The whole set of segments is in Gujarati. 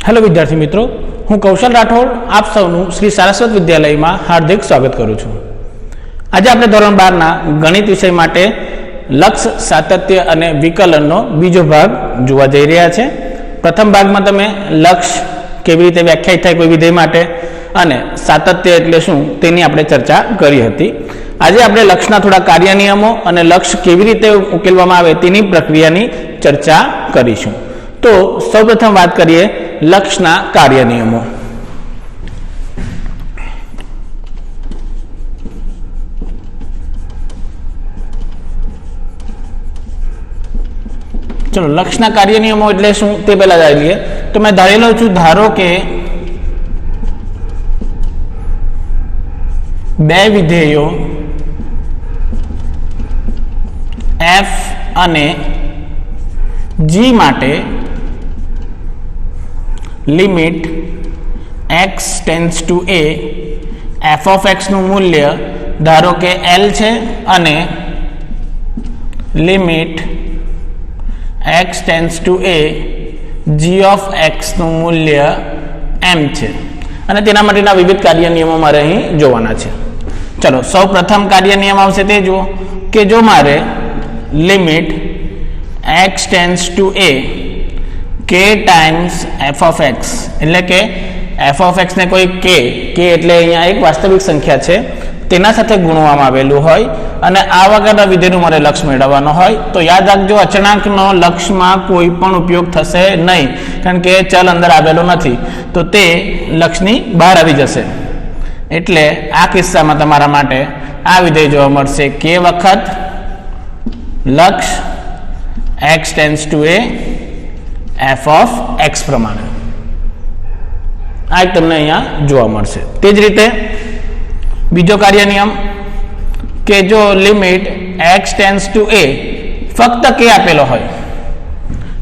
हेलो विद्यार्थी मित्रों, हूँ कौशल राठौड़ आप सौનું श्री सारस्वत विद्यालय में हार्दिक स्वागत करूँ छूँ। आज આપણે ધોરણ 12 ના ગણિત વિષય માટે લક્ષ, સાતત્ય અને વિકલનનો બીજો ભાગ જોવા જઈ રહ્યા છે। પ્રથમ ભાગમાં તમે લક્ષ કેવી રીતે વ્યાખ્યાયિત થાય કોઈ વિધેય માટે અને સાતત્ય એટલે શું તેની આપણે ચર્ચા કરી હતી। આજે આપણે લક્ષના થોડા કાર્ય નિયમો અને લક્ષ કેવી રીતે ઉકેલવામાં આવે તેની પ્રક્રિયાની ચર્ચા કરીશું। તો સૌપ્રથમ વાત કરીએ લક્ષના કાર્ય નિયમો। चलो लक्षना कार्य नियमों એટલે શું તે પહેલા જાણી લઈએ। તો મેં ધારેલો છું, ધારો કે બે વિધેયો f અને g માટે limit x tends to a f of x નું મૂલ્ય ધારો કે l છે અને limit x tends to a g of x નું મૂલ્ય m છે અને તેના માટેના વિવિધ કાર્ય નિયમો મારે અહીં જોવાના છે। ચલો સૌ પ્રથમ કાર્ય નિયમ આવશે તે જુઓ કે જો મારે limit x tends to a k times f of x એટલે કે f of x ને કોઈ k એટલે અહીંયા એક વાસ્તવિક સંખ્યા છે તેના સાથે ગુણવામાં આવેલું હોય અને આ વગરના વિધેયનું મારે લક્ષ મેળવવાનો હોય તો યાદ રાખજો, અચળાંકનો લક્ષમાં કોઈ પણ ઉપયોગ થશે નહીં, કારણ કે ચલ અંદર આવેલો નથી તો તે લક્ષની બહાર આવી જશે। એટલે આ કિસ્સામાં તમારા માટે આ વિધેય જોવા મળશે k વખત લક્ષ x tends two a f of x પ્રમાણે આ તમને અહીંયા જોવા મળશે। તે જ રીતે બીજો કાર્ય નિયમ કે જો limit x tends two a ફક્ત k આપેલો હોય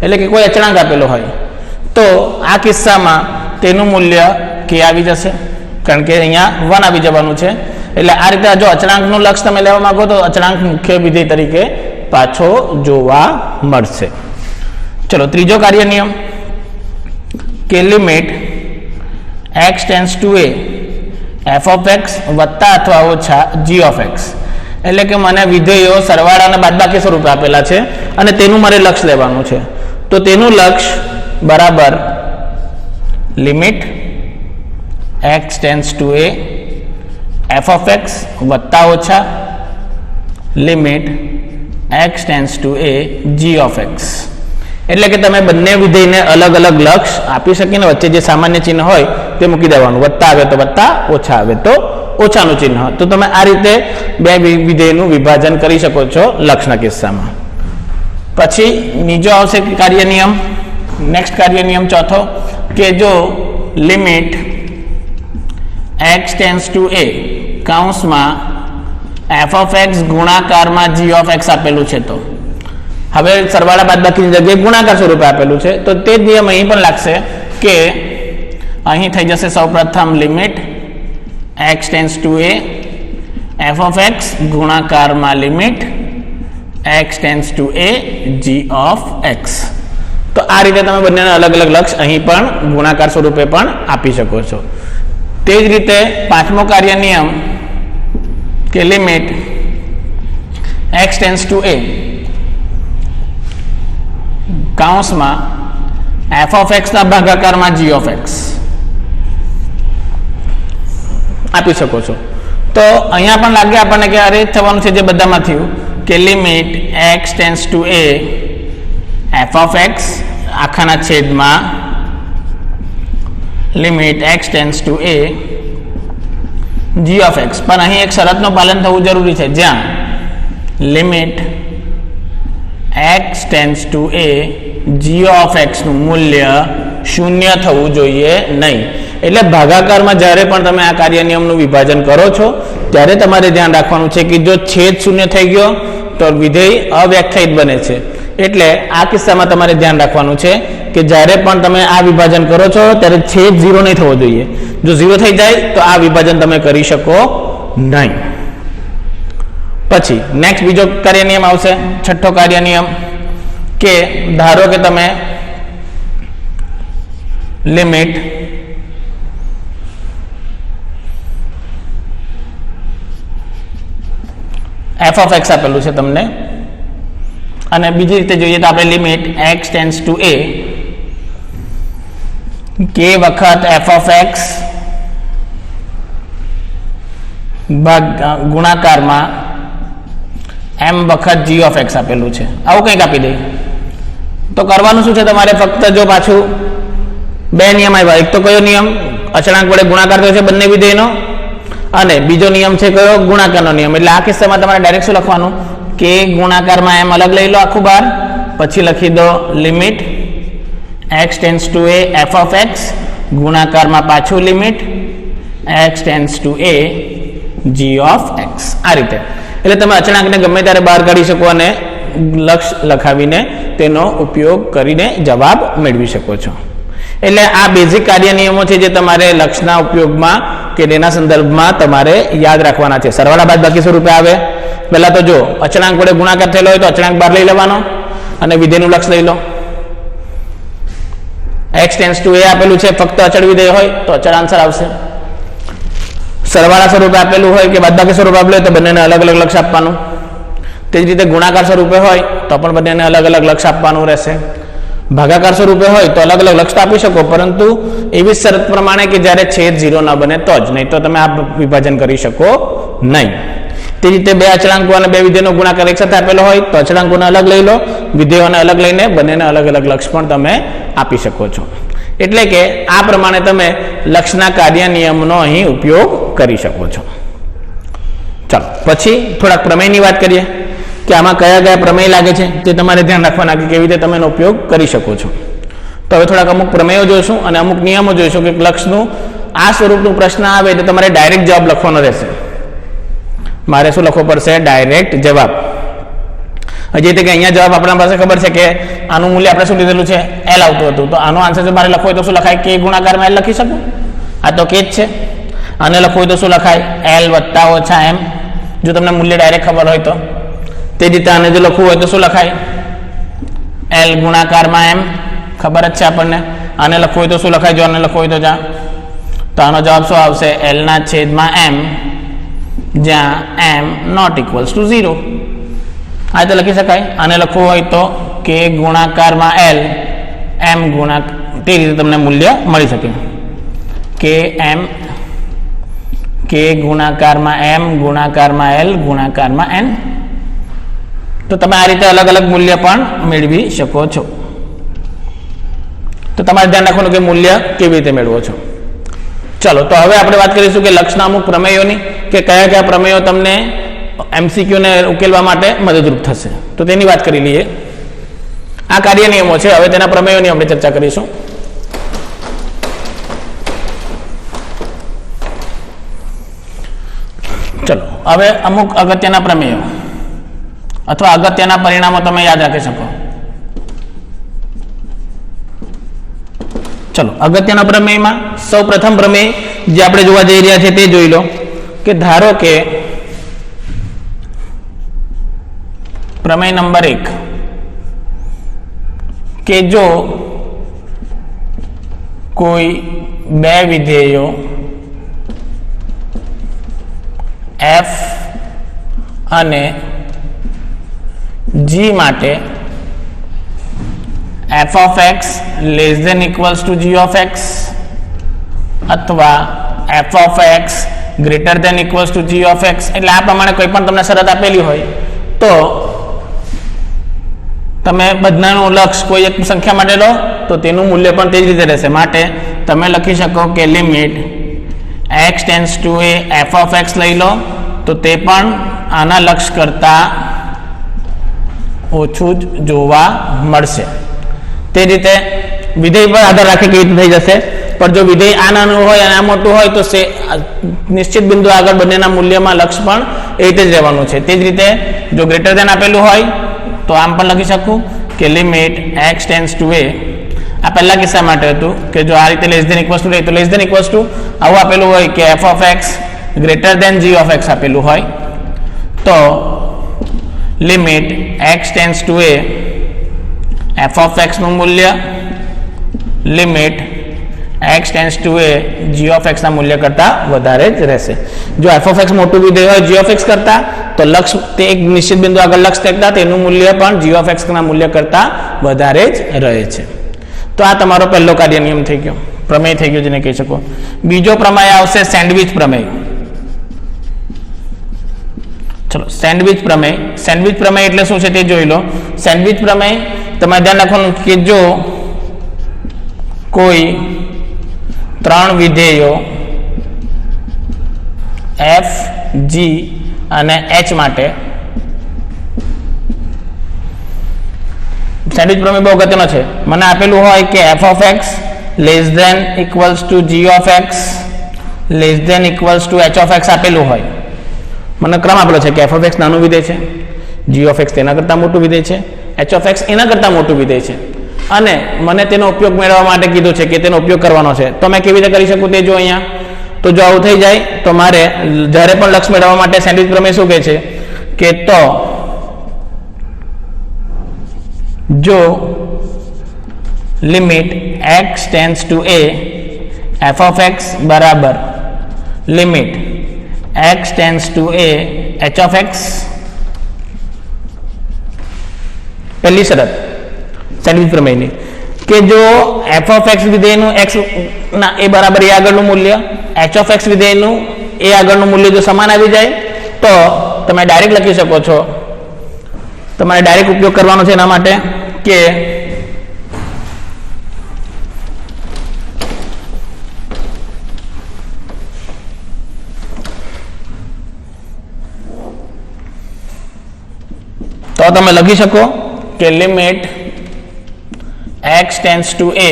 એટલે કે કોઈ અચળાંક આપેલો હોય તો આ કિસ્સામાં તેનું મૂલ્ય k આવી જશે, કારણ કે અહીંયા 1 આવી જવાનું છે। એટલે આ રીતે જો અચળાંકનું લક્ષ તમે લેવા માંગો તો અચળાંક મુખ્ય વિધેય તરીકે પાછો જોવા મળશે। चलो ત્રીજો કાર્ય નિયમ કે limit x tends two a f of x વત્તા અથવા ઓછા g of x એટલે કે મને વિધેયો સરવાળા અને બાદબાકી સ્વરૂપે આપેલા છે અને તેનું મારે લક્ષ લેવાનું છે તો તેનું લક્ષ બરાબર limit x tends two a f of x વત્તા ઓછા limit x tends two a g of x એટલે કે તમે બંને વિધેયને અલગ અલગ લક્ષ આપી શકીને વચ્ચે જે સામાન્ય ચિહ્ન હોય તે મૂકી દેવાનું, વત્તા આવે તો વત્તા, ઓછા આવે તો ઓછાનું ચિહ્ન, તો તમે આ રીતે બે વિધેયનું વિભાજન કરી શકો છો લક્ષના કિસ્સામાં। પછી બીજો આવશે કાર્ય નિયમ, નેક્સ્ટ કાર્ય નિયમ ચોથો કે જો limit x tends two a કૌંસમાં f of x ગુણાકારમાં g of x આપેલું છે તો હવે સરવાળા બાદબાકીની જગ્યાએ ગુણાકાર સ્વરૂપે આપેલું છે તો તે જ નિયમ અહીં પણ લાગશે કે અહીં થઈ જશે સૌપ્રથમ limit x tends two a f of x ગુણાકારમાં limit x tends two a g of x। તો આ રીતે તમે બંનેના અલગ અલગ લક્ષ અહીં પણ ગુણાકાર સ્વરૂપે પણ આપી શકો છો। તે જ રીતે પાંચમો કાર્ય નિયમ કે limit x tends two a કૌંસમાં f of x ના ભાગાકારમાં g of x આપી શકો છો। તો અહીંયા પણ લાગે આપણને કે અરે થવાનું છે જે બધામાં થયું કે limit x tends two a f of x આખાના છેદમાં limit x tends two a g of x, પણ અહીં એક શરતનું પાલન થવું જરૂરી છે જ્યાં limit x tends two a g of x નું મૂલ્ય શૂન્ય થવું જોઈએ નહીં। એટલે ભાગાકારમાં જ્યારે પણ તમે આ કાર્ય નિયમનું વિભાજન કરો છો ત્યારે તમારે ધ્યાન રાખવાનું છે કે જો છેદ શૂન્ય થઈ ગયો તો વિધેય અવ્યાખ્યાયિત બને છે। એટલે આ કિસ્સામાં તમારે ધ્યાન રાખવાનું છે કે જ્યારે પણ તમે આ વિભાજન કરો છો ત્યારે છેદ 0 નહીં થવો જોઈએ, જો 0 થઈ જાય તો આ વિભાજન તમે કરી શકો નહીં। પછી નેક્સ્ટ બીજો કાર્ય નિયમ આવશે, છઠ્ઠો કાર્ય નિયમ કે ધારો કે તમે લિમિટ એફ ઓફ એક્સ આપેલું છે તમને, અને બીજી રીતે જોઈએ તો આપણે લિમિટ એક્સ ટેન્સ ટુ એ કે વખત એફ ઓફ એક્સ ગુણાકારમાં એમ વખત જી ઓફ એક્સ આપેલું છે. આવું કંઈક આપી દઈએ તો કરવાનું શું છે તમારે, ફક્ત જો પાછું બે નિયમ આવ્યા. એક તો કયો નિયમ, અચળાંક વડે ગુણાકાર થયો છે બંને વિધેયનો, અને બીજો નિયમ છે કયો, ગુણાકારનો નિયમ. એટલે આ કિસ્સામાં તમારે ડાયરેક્ટ શું લખવાનું કે ગુણાકારમાં એમ અલગ લઈ લો આખું બાર, પછી લખી દો limit X tends to A F of X ગુણાકારમાં પાછું limit X tends to A G of X. આ રીતે એટલે તમે અચળાંકને ગમે ત્યારે બહાર કાઢી શકો અને લક્ષ લખાવીને તેનો ઉપયોગ કરીને જવાબ મેળવી શકો છો. એટલે આ બેઝિક કાર્ય નિયમો છે જે તમારે લક્ષના ઉપયોગમાં કે તેના સંદર્ભમાં તમારે યાદ રાખવાના છે. સરવાળા બાદબાકી સ્વરૂપે આવે. પહેલા તો જો અચળાંક વડે ગુણાકાર થયેલો હોય તો અચળાંક બહાર લઈ લેવાનો અને વિધેયનું લક્ષ લઈ લો. એક્સ ટેન્સ ટુ એ આપેલું છે, ફક્ત અચળ વિધેય હોય તો અચળ આન્સર આવશે. સરવાળા સ્વરૂપે આપેલું હોય કે બાદબાકી સ્વરૂપે આપેલું હોય તો બંનેને અલગ અલગ લક્ષ આપવાનું. તે જ રીતે ગુણાકાર સ્વરૂપે હોય તો પણ બંનેને અલગ અલગ લક્ષ આપવાનું રહેશે. ભાગાકાર સ્વરૂપે હોય તો અલગ અલગ લક્ષ આપી શકો, પરંતુ એવી શરત પ્રમાણે કે જ્યારે છેદ 0 ન બને તો જ, નહીં તો તમે આ વિભાજન કરી શકો નહીં. તે રીતે બે અચળાંકો અને બે વિધેયનો ગુણાકાર એક સાથે આપેલો હોય તો અચળાંકોને અલગ લઈ લો, વિધેયોને અલગ લઈને બંનેને અલગ અલગ લક્ષ પણ તમે આપી શકો છો. એટલે કે આ પ્રમાણે તમે લક્ષના કાર્ય નિયમનો અહીં ઉપયોગ કરી શકો છો. ચાલો પછી થોડાક પ્રમેયની વાત કરીએ કે આમાં કયા કયા પ્રમેય લાગે છે તે તમારે ધ્યાન રાખવાના કે કેવી રીતે તમે એનો ઉપયોગ કરી શકો છો. તો હવે થોડાક અમુક પ્રમેયો જોઈશું અને અમુક નિયમો જોઈશું કે લક્ષનું આ સ્વરૂપનું પ્રશ્ન આવે એટલે તમારે ડાયરેક્ટ જવાબ લખવાનો રહેશે. મારે શું લખવો પડશે, ડાયરેક્ટ જવાબ. હજી તો કે અહીંયા જવાબ આપણા પાસે ખબર છે કે આનું મૂલ્ય આપણે શું લીધેલું છે, એલ આવતું હતું. તો આનો આન્સર જો મારે લખવો હોય તો શું લખાય, કે ગુણાકારમાં એલ લખી શકું. આ તો કે જ છે. આને લખવું હોય તો શું લખાય, એલ વત્તા ઓછા એમ, જો તમને મૂલ્ય ડાયરેક્ટ ખબર હોય તો. તે રીતે આને જો લખવું હોય તો શું લખાય, એલ ગુણાકારમાં એમ, ખબર જ છે આપણને. આને લખવું હોય તો શું લખાય, જો આને લખવું હોય તો જ્યાં, તો આનો જવાબ શું આવશે, એલ ના છેદમાં એમ, જ્યાં એમ નોટ ઇક્વલ્સ ટુ 0. આ રીતે લખી શકાય. આને લખવું હોય તો કે ગુણાકારમાં એલ એમ ગુણાકાર, તે રીતે તમને મૂલ્ય મળી શકે કે ગુણાકારમાં એમ ગુણાકારમાં એલ ગુણાકારમાં એન. તો તમે આ રીતે અલગ અલગ મૂલ્ય પણ મેળવી શકો છો. તો તમારે ધ્યાન રાખવાનું કે મૂલ્ય કેવી રીતે મેળવો છો. ચલો તો હવે આપણે વાત કરીશું કે લક્ષના અમુક પ્રમેયોની, કે કયા કયા પ્રમેયો તમને એમસીક્યુને ઉકેલવા માટે મદદરૂપ થશે. તો તેની વાત કરી લઈએ. આ કાર્ય નિયમો છે, હવે તેના પ્રમેયોની આપણે ચર્ચા કરીશું. ચલો હવે અમુક અગત્યના પ્રમેયો અથવા અગત્યના પરિણામો તમે યાદ રાખી શકો. ચલો અગત્યના પ્રમેયમાં સૌ પ્રથમ પ્રમેય જે આપણે જોવા જઈ રહ્યા છે તે જોઈ લો કે ધારો કે પ્રમેય નંબર 1 કે જો કોઈ બે વિધેયો f અને g માટે f of x less than equals to g of x અથવા f of x greater than equals to g of x, એટલે આ પ્રમાણે કોઈ પણ તમને શરત આપેલી હોય તો તમે બધાનું લક્ષ કોઈ એક સંખ્યા માટે લો તો તેનું મૂલ્ય પણ તે જ રીતે રહેશે. માટે તમે લખી શકો કે limit x tends to A f of x લઈ લો તો તે પણ આના લક્ષ કરતા ઓછું જ જોવા મળશે. તે રીતે વિધેય પર આધાર રાખી કેવી રીતે થઈ જશે, પણ જો વિધેય આ નાનું હોય અને આ મોટું હોય તો નિશ્ચિત બિંદુ આગળ બંનેના મૂલ્યમાં લક્ષ પણ એ રીતે જ રહેવાનું છે. તે જ રીતે જો ગ્રેટર ધેન આપેલું હોય તો આમ પણ લખી શકું કે limit x tends to A, આ પહેલા કિસ્સા માટે હતું કે જો આ રીતે લેસ ધેન ઇક્વલ્સ ટુ તો લેસ ધેન ઇક્વલ્સ ટુ આવું આપેલું હોય કે f of x greater than g of x આપેલું હોય તો limit x tends to A f of x નું મૂલ્ય લિમિટ x tends to A g of x ના મૂલ્ય કરતાં વધારે જ રહેશે. જો f ઓફ x મોટું વિધેય હોય g ઓફ x કરતાં, તો લક્ષ તે એક નિશ્ચિત બિંદુ આગળ લક્ષ તેકતા તેનું મૂલ્ય પણ g ઓફ x ના મૂલ્ય કરતાં વધારે જ રહે છે. તો આ તમારો પહેલો કાર્ય નિયમ થઈ ગયો, પ્રમેય થઈ ગયો જેને કહી શકો. બીજો પ્રમેય આવશે સેન્ડવિચ પ્રમેય. ચલો સેન્ડવિચ પ્રમેય. સેન્ડવિચ પ્રમેય એટલે શું છે તે જોઈ લો. સેન્ડવિચ પ્રમેય તમારે ધ્યાન રાખવાનું કે જો કોઈ ત્રણ વિધેયો f, g અને h માટે, સેન્ડવિચ પ્રમેય બહુ અગત્યનો છે. મને આપેલું હોય કે f of x less than equals to g of x less than equals to h of x આપેલું હોય. મને ક્રમ આપેલો છે કે f ઓફ x નાનું વિધેય છે, g ઓફ x તેના કરતાં મોટું વિધેય છે, h ઓફ x એના કરતાં મોટું વિધેય છે, અને મને તેનો ઉપયોગ મેળવવા માટે કીધું છે કે તેનો ઉપયોગ કરવાનો છે. તો મેં કેવી રીતે કરી શકું તે જો અહીંયા. તો જો આવું થઈ જાય તો મારે જ્યારે પણ લક્ષ મેળવવા માટે સેન્ડવિચ પ્રમેય શું કહે છે કે તો જો limit x tends two a f of x બરાબર limit x tends two a h of x, પહેલી શરત સેન્ડવિચ પ્રમેયની કે જો f ઓફ x વિધેયનું x ના a બરાબર a આગળનું મૂલ્ય, h ઓફ x વિધેયનું a આગળનું મૂલ્ય જો સમાન આવી જાય તો તમે ડાયરેક્ટ લખી શકો છો. તમારે ડાયરેક્ટ ઉપયોગ કરવાનો છે એના માટે કે તો તમે લખી શકો કે limit x tends two a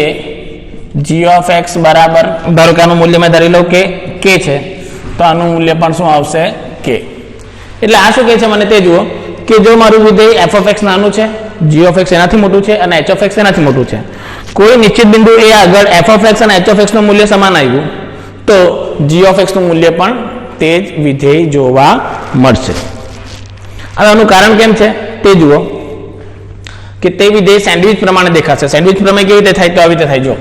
g of x બરાબર, ધારો કે આનું મૂલ્ય મેં ધરી લઉં કે k છે, તો આનું મૂલ્ય પણ શું આવશે k. એટલે આ શું કહે છે મને તે જુઓ કે જો મારું વિધેય f ઓફ x નાનું છે, g ઓફ x એનાથી મોટું છે અને h ઓફ x એનાથી મોટું છે, કોઈ નિશ્ચિત બિંદુ a આગળ f ઓફ x અને h ઓફ x નું મૂલ્ય સમાન આવ્યું તો g ઓફ x નું મૂલ્ય પણ તે જ વિધેય જોવા મળશે. હવે આનું કારણ કેમ છે તે જુઓ કે તે વિધેય સેન્ડવિચ પ્રમાણે દેખાશે. સેન્ડવિચ પ્રમેય કેવી રીતે થાય તો આવી રીતે થાય. જો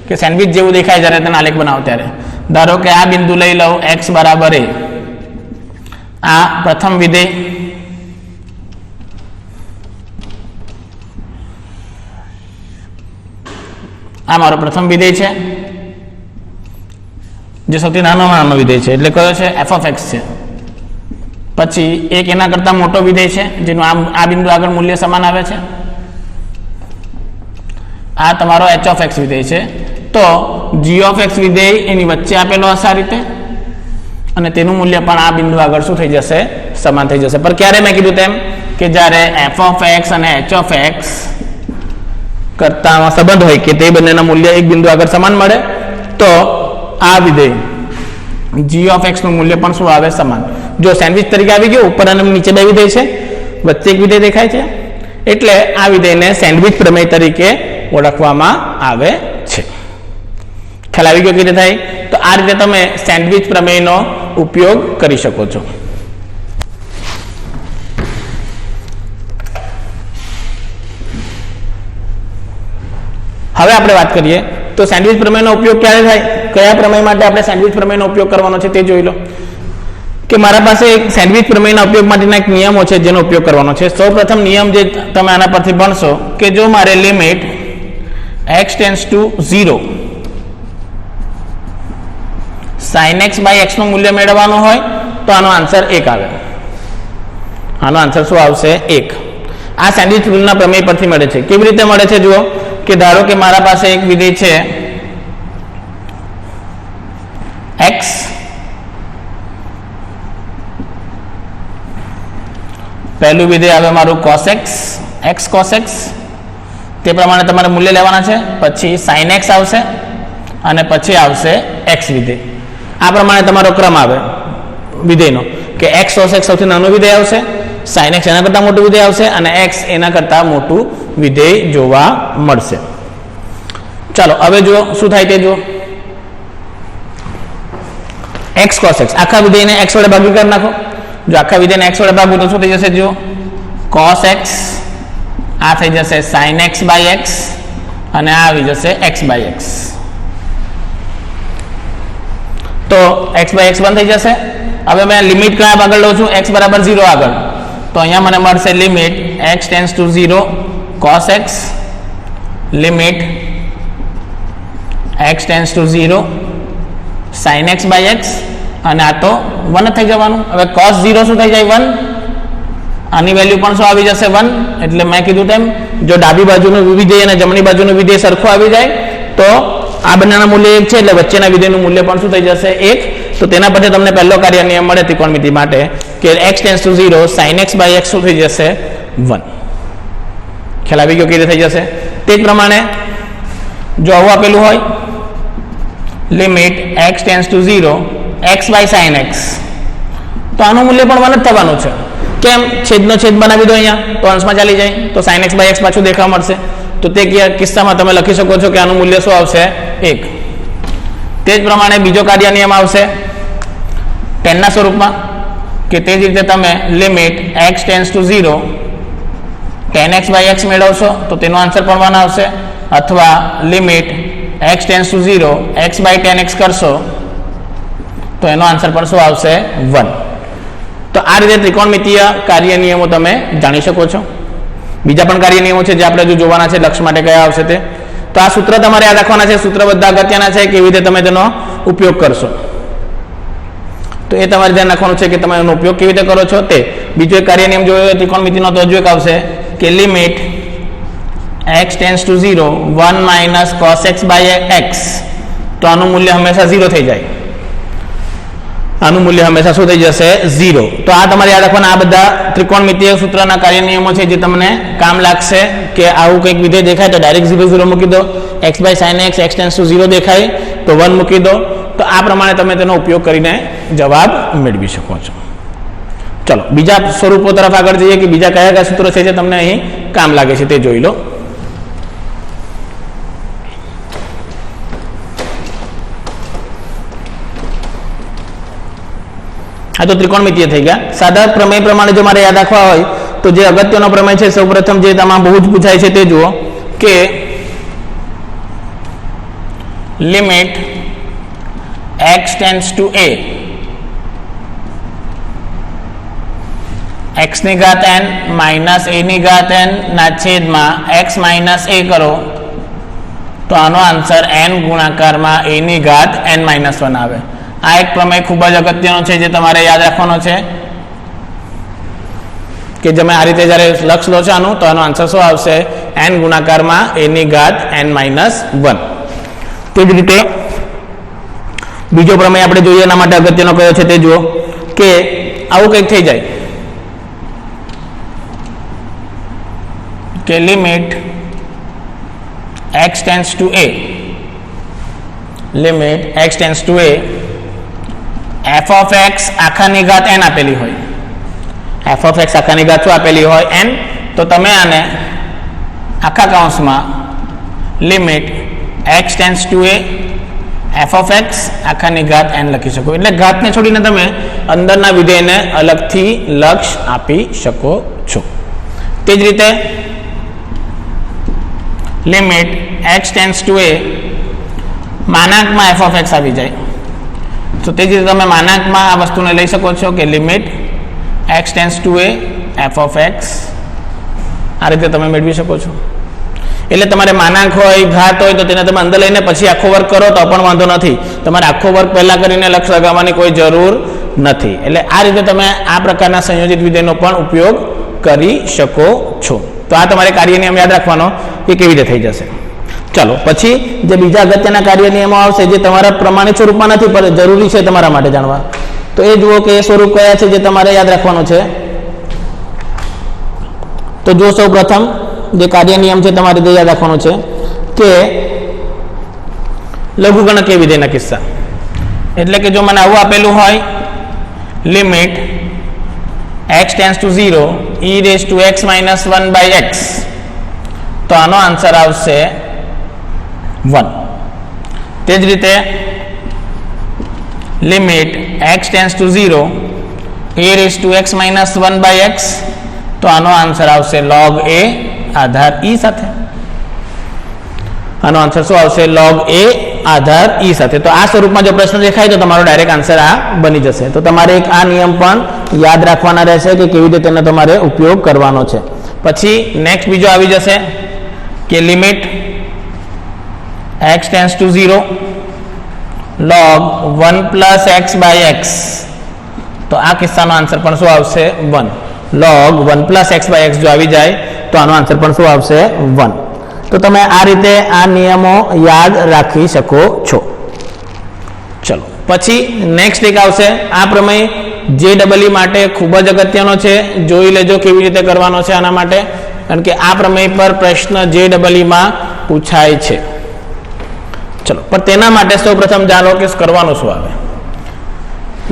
કે સેન્ડવિચ જેવું દેખાય જ્યારે તેને આલેખ બનાવો ત્યારે. ધારો કે આ બિંદુ લઈ લઉં x બરાબર a, આ પ્રથમ વિધેય, આ મારો પ્રથમ વિધેય છે જે સૌથી નાનો વિધેય છે, એટલે કયો છે f ઓફ x છે. પછી એક એના કરતાં મોટો વિધેય છે જેનું આ બિંદુ આગળ મૂલ્ય સમાન આવે છે, આ તમારો h ઓફ x વિધેય છે. તો g ઓફ x વિધેય એની વચ્ચે આપેલો હશે આ રીતે, અને તેનું મૂલ્ય પણ આ બિંદુ આગળ શું થઈ જશે, સમાન થઈ જશે. પણ ક્યારે મેં કીધું તેમ કે જ્યારે f ઓફ x અને h ઓફ x કરતા સંબંધ હોય કે તે બંનેના મૂલ્ય એક બિંદુ આગળ સમાન મળે તો આ વિધેય g ઓફ x નું મૂલ્ય પણ શું આવે, સમાન. જો સેન્ડવિચ તરીકે આવી ગયું, ઉપર અને નીચે બે વિધેય છે, વચ્ચે એક વિધેય દેખાય છે, એટલે આ વિધેયને સેન્ડવિચ પ્રમેય તરીકે ઓળખવામાં આવે છે. ખ્યાલ આવી ગયો કેવી રીતે થાય? તો આ રીતે તમે સેન્ડવિચ પ્રમેયનો ઉપયોગ કરી શકો છો. હવે આપણે વાત કરીએ તો સેન્ડવિચ પ્રમેયનો ઉપયોગ ક્યારે થાય, કયા પ્રમેય માટે આપણે સેન્ડવિચ પ્રમેયનો ઉપયોગ કરવાનો છે તે જોઈ લો. કે મારા પાસે એક સેન્ડવિચ પ્રમેયના ઉપયોગ માટેના એક નિયમો છે જેનો ઉપયોગ કરવાનો છે. સૌપ્રથમ નિયમ જે તમે આના પરથી ભણશો કે જો મારે limit x tends to 0 sin x by x નું મૂલ્ય મેળવવાનું હોય તો આનો આન્સર 1 આવે. આનો આન્સર શું આવશે? 1. આ સેન્ડવિચ રૂલના પ્રમેય પરથી મળે છે. કેવી રીતે મળે છે જુઓ કે ધારો કે મારા પાસે એક વિધેય છે x, પહેલું વિધેય આવે મારું cos x, x cos x, તે પ્રમાણે તમારે મૂલ્ય લેવાના છે. પછી sin x આવશે અને પછી આવશે x વિધેય. આ પ્રમાણે તમારો ક્રમ આવે વિધેયનો કે x cos x સૌથી નાનું વિધેય આવશે, sin x એના કરતાં મોટું વિધેય આવશે અને x એના કરતાં મોટું વિધેય જોવા મળશે. ચાલો હવે જુઓ શું થાય તે જુઓ. x cos x આખા વિધેયને x વડે ભાગી કરી નાખો. જો આખા વિધેયને x વડે ભાગવું તો શું થઈ જશે? જુઓ cos x, આ થઈ જશે sin x બાય x અને આ આવી જશે x બાય x. તો x બાય x 1 થઈ જશે. હવે મેં લિમિટ કયા આગળ લઉં છું? x બરાબર 0 આગળ. તો અહીંયા મને મળશે limit x tends to 0 cos x limit x tends to 0 sin x by x, અને આ તો 1 થઈ જવાનું. હવે cos 0 શું થઈ જાય? 1. આની વેલ્યુ પણ શું આવી જશે? 1. એટલે મેં કીધું તેમ જો ડાબી બાજુનું વિધેય અને જમણી બાજુનું વિધેય સરખું આવી જાય તો આ બંનેના મૂલ્ય 1 છે, એટલે વચ્ચેના વિધેયનું મૂલ્ય પણ શું થઈ જશે? 1. તો તેના પરથી તમને પહેલો કાર્ય નિયમ મળે ત્રિકોણમિતિ માટે કે x tends to 0 sin x by x શું થઈ જશે? 1. ખ્યાલ આવી ગયો? કેવી રીતે થઈ જશે? તે જ પ્રમાણે જો આવું આપેલું હોય limit x tends to 0 x by sin x, તો આનું મૂલ્ય પણ 1 જ થવાનું છે. કેમ? છેદનો છેદ બનાવી દો અહીંયા તો અંશમાં ચાલી જાય, તો sin x બાય x પાછું દેખવા મળશે. તો તે કિસ્સામાં તમે લખી શકો છો કે આનું મૂલ્ય શું આવશે? 1. તે જ પ્રમાણે બીજો કાર્ય નિયમ આવશે ટેનના સ્વરૂપમાં કે તે જ રીતે તમે limit x tends to 0 tan x by x મેળવશો તો તેનો આન્સર પણ 1 આવશે, અથવા limit x tends to 0 x by tan x કરશો તો એનો આન્સર પણ શું આવશે? 1. તો આ રીતે ત્રિકોણમિતિય કાર્ય નિયમો તમે જાણી શકો છો. બીજા પણ કાર્ય નિયમો છે જે આપણે જો જોવાના છે લક્ષ માટે કયા આવશે તે. તો આ સૂત્ર તમારે યાદ રાખવાના છે. સૂત્ર બધા અગત્યના છે, કેવી રીતે તમે તેનો ઉપયોગ કરશો તો એ તમારે ધ્યાન રાખવાનું છે કે તમે એનો ઉપયોગ કેવી રીતે કરો છો તે. બીજો એક કાર્ય નિયમ જોયો ત્રિકોણમિતિનો તો હજુ એક આવશે કે limit x tends to 0 1 minus cos x by x, તો આનું મૂલ્ય હંમેશા 0 થઈ જાય. આનું મૂલ્ય હંમેશા શું થઈ જશે? 0. તો આ તમારે યાદ રાખવાના આ બધા ત્રિકોણમિતિય સૂત્રના કાર્ય નિયમો છે જે તમને કામ લાગશે કે આવું કંઈક વિધેય દેખાય તો ડાયરેક્ટ 0 0 મૂકી દો, x by sin x x tends to 0 દેખાય તો 1 મૂકી દો. તો આ પ્રમાણે તમે તેનો ઉપયોગ કરીને જવાબ મેળવી શકો છો. ચલો બીજા સ્વરૂપો તરફ આગળ જઈએ કે બીજા કયા કયા સૂત્રો છે જે તમને અહીં કામ લાગે છે તે જોઈ લો. આ તો ત્રિકોણમિતિય થઈ ગયા. સાદા પ્રમેય પ્રમાણે જો મારે યાદ રાખવા હોય તો જે અગત્યનો પ્રમેય છે સૌપ્રથમ જે તમામ બહુ જ પૂછાય છે તે જુઓ કે limit x tends two a x ની ઘાત n માઇનસ a ની ઘાત n ના છેદમાં x માઇનસ a કરો તો આનો આન્સર n ગુણાકારમાં a ની ઘાત n માઇનસ 1 આવે. આ એક પ્રમેય ખૂબ જ અગત્યનો છે જે તમારે યાદ રાખવાનો છે કે તમે આ રીતે જ્યારે લક્ષ લો છો આનું તો આનો આન્સર શું આવશે? n ગુણાકારમાં a ની ઘાત n માઇનસ 1. તે જ રીતે બીજો પ્રમેય આપણે જોઈએ એના માટે અગત્યનો કયો છે તે જુઓ કે આવું કંઈક થઈ જાય કે limit x tends two a limit x tends two a f of x આખાની ઘાત n આપેલી હોય, f of x આખાની ઘાત શું આપેલી હોય? n. તો તમે આને આખા કૌંસમાં limit x tends two a f of x આખાની ઘાત n લખી શકો. એટલે ઘાતને છોડીને તમે અંદરના વિધેયને અલગથી લક્ષ આપી શકો છો. તે જ રીતે limit x tends two a માનાંકમાં f of x આવી જાય તો તે જ રીતે તમે માનાંકમાં આ વસ્તુને લઈ શકો છો કે limit x tends two a f of x આ રીતે તમે મેળવી શકો છો. એટલે તમારે માનાંક હોય ઘાત હોય તો તેને તમે અંદર લઈને પછી આખો વર્ગ કરો તો પણ વાંધો નથી. તમારે આખો વર્ગ પહેલા કરીને લક્ષ લગાવવાની કોઈ જરૂર નથી. એટલે આ રીતે તમે આ પ્રકારના સંયોજિત વિધેયનો પણ ઉપયોગ કરી શકો છો. તો આ તમારે કાર્ય નિયમ યાદ રાખવાનો કે કેવી રીતે થઈ જશે. ચાલો પછી જે બીજા અગત્યના કાર્ય નિયમો આવશે જે તમારા પ્રમાણિત સ્વરૂપમાં નથી પણ જરૂરી છે તમારા માટે જાણવા, તો એ જુઓ કે એ સ્વરૂપ કયા છે જે તમારે યાદ રાખવાનું છે. તો જો સૌ પ્રથમ જે કાર્ય નિયમ છે તમારે તે યાદ રાખવાનું છે કે લઘુગણકીય વિધેયના કિસ્સા. એટલે કે જો મને આવું આપેલું હોય limit x tends to 0 e raise to x minus 1 by x, તો આનો આન્સર આવશે 1. તે જ રીતે limit x tends to 0 a raise to x minus 1 by x, તો આનો આન્સર આવશે log a આધાર e સાથે. આનો આન્સર શું આવશે? log a આધાર ઈ સાથે. તો આ સ્વરૂપમાં જો પ્રશ્ન દેખાય તો તમારો ડાયરેક્ટ આન્સર આ બની જશે. તો તમારે એક આ નિયમ પણ યાદ રાખવાના રહેશે કે કેવી રીતે તેનો તમારે ઉપયોગ કરવાનો છે. પછી નેક્સ્ટ બીજો આવી જશે કે limit x tends to 0 log 1 plus x by x. તો આ કિસ્સાનો આન્સર પણ શું આવશે 1. log 1 plus x by x જો આવી જાય તો આનો આન્સર પણ શું આવશે 1. તો તમે આ રીતે આ નિયમો યાદ રાખી શકો છો. ચલો પછી નેક્સ્ટ એક આવશે આ પ્રમેય JEE માટે ખૂબ જ અગત્યનો છે. જોઈ લેજો કેવી રીતે કરવાનો છે આના માટે, કારણ કે આ પ્રમેય પર પ્રશ્ન JEE માં પૂછાય છે. ચલો પણ તેના માટે સૌપ્રથમ જાણો કે કરવાનું શું આવે.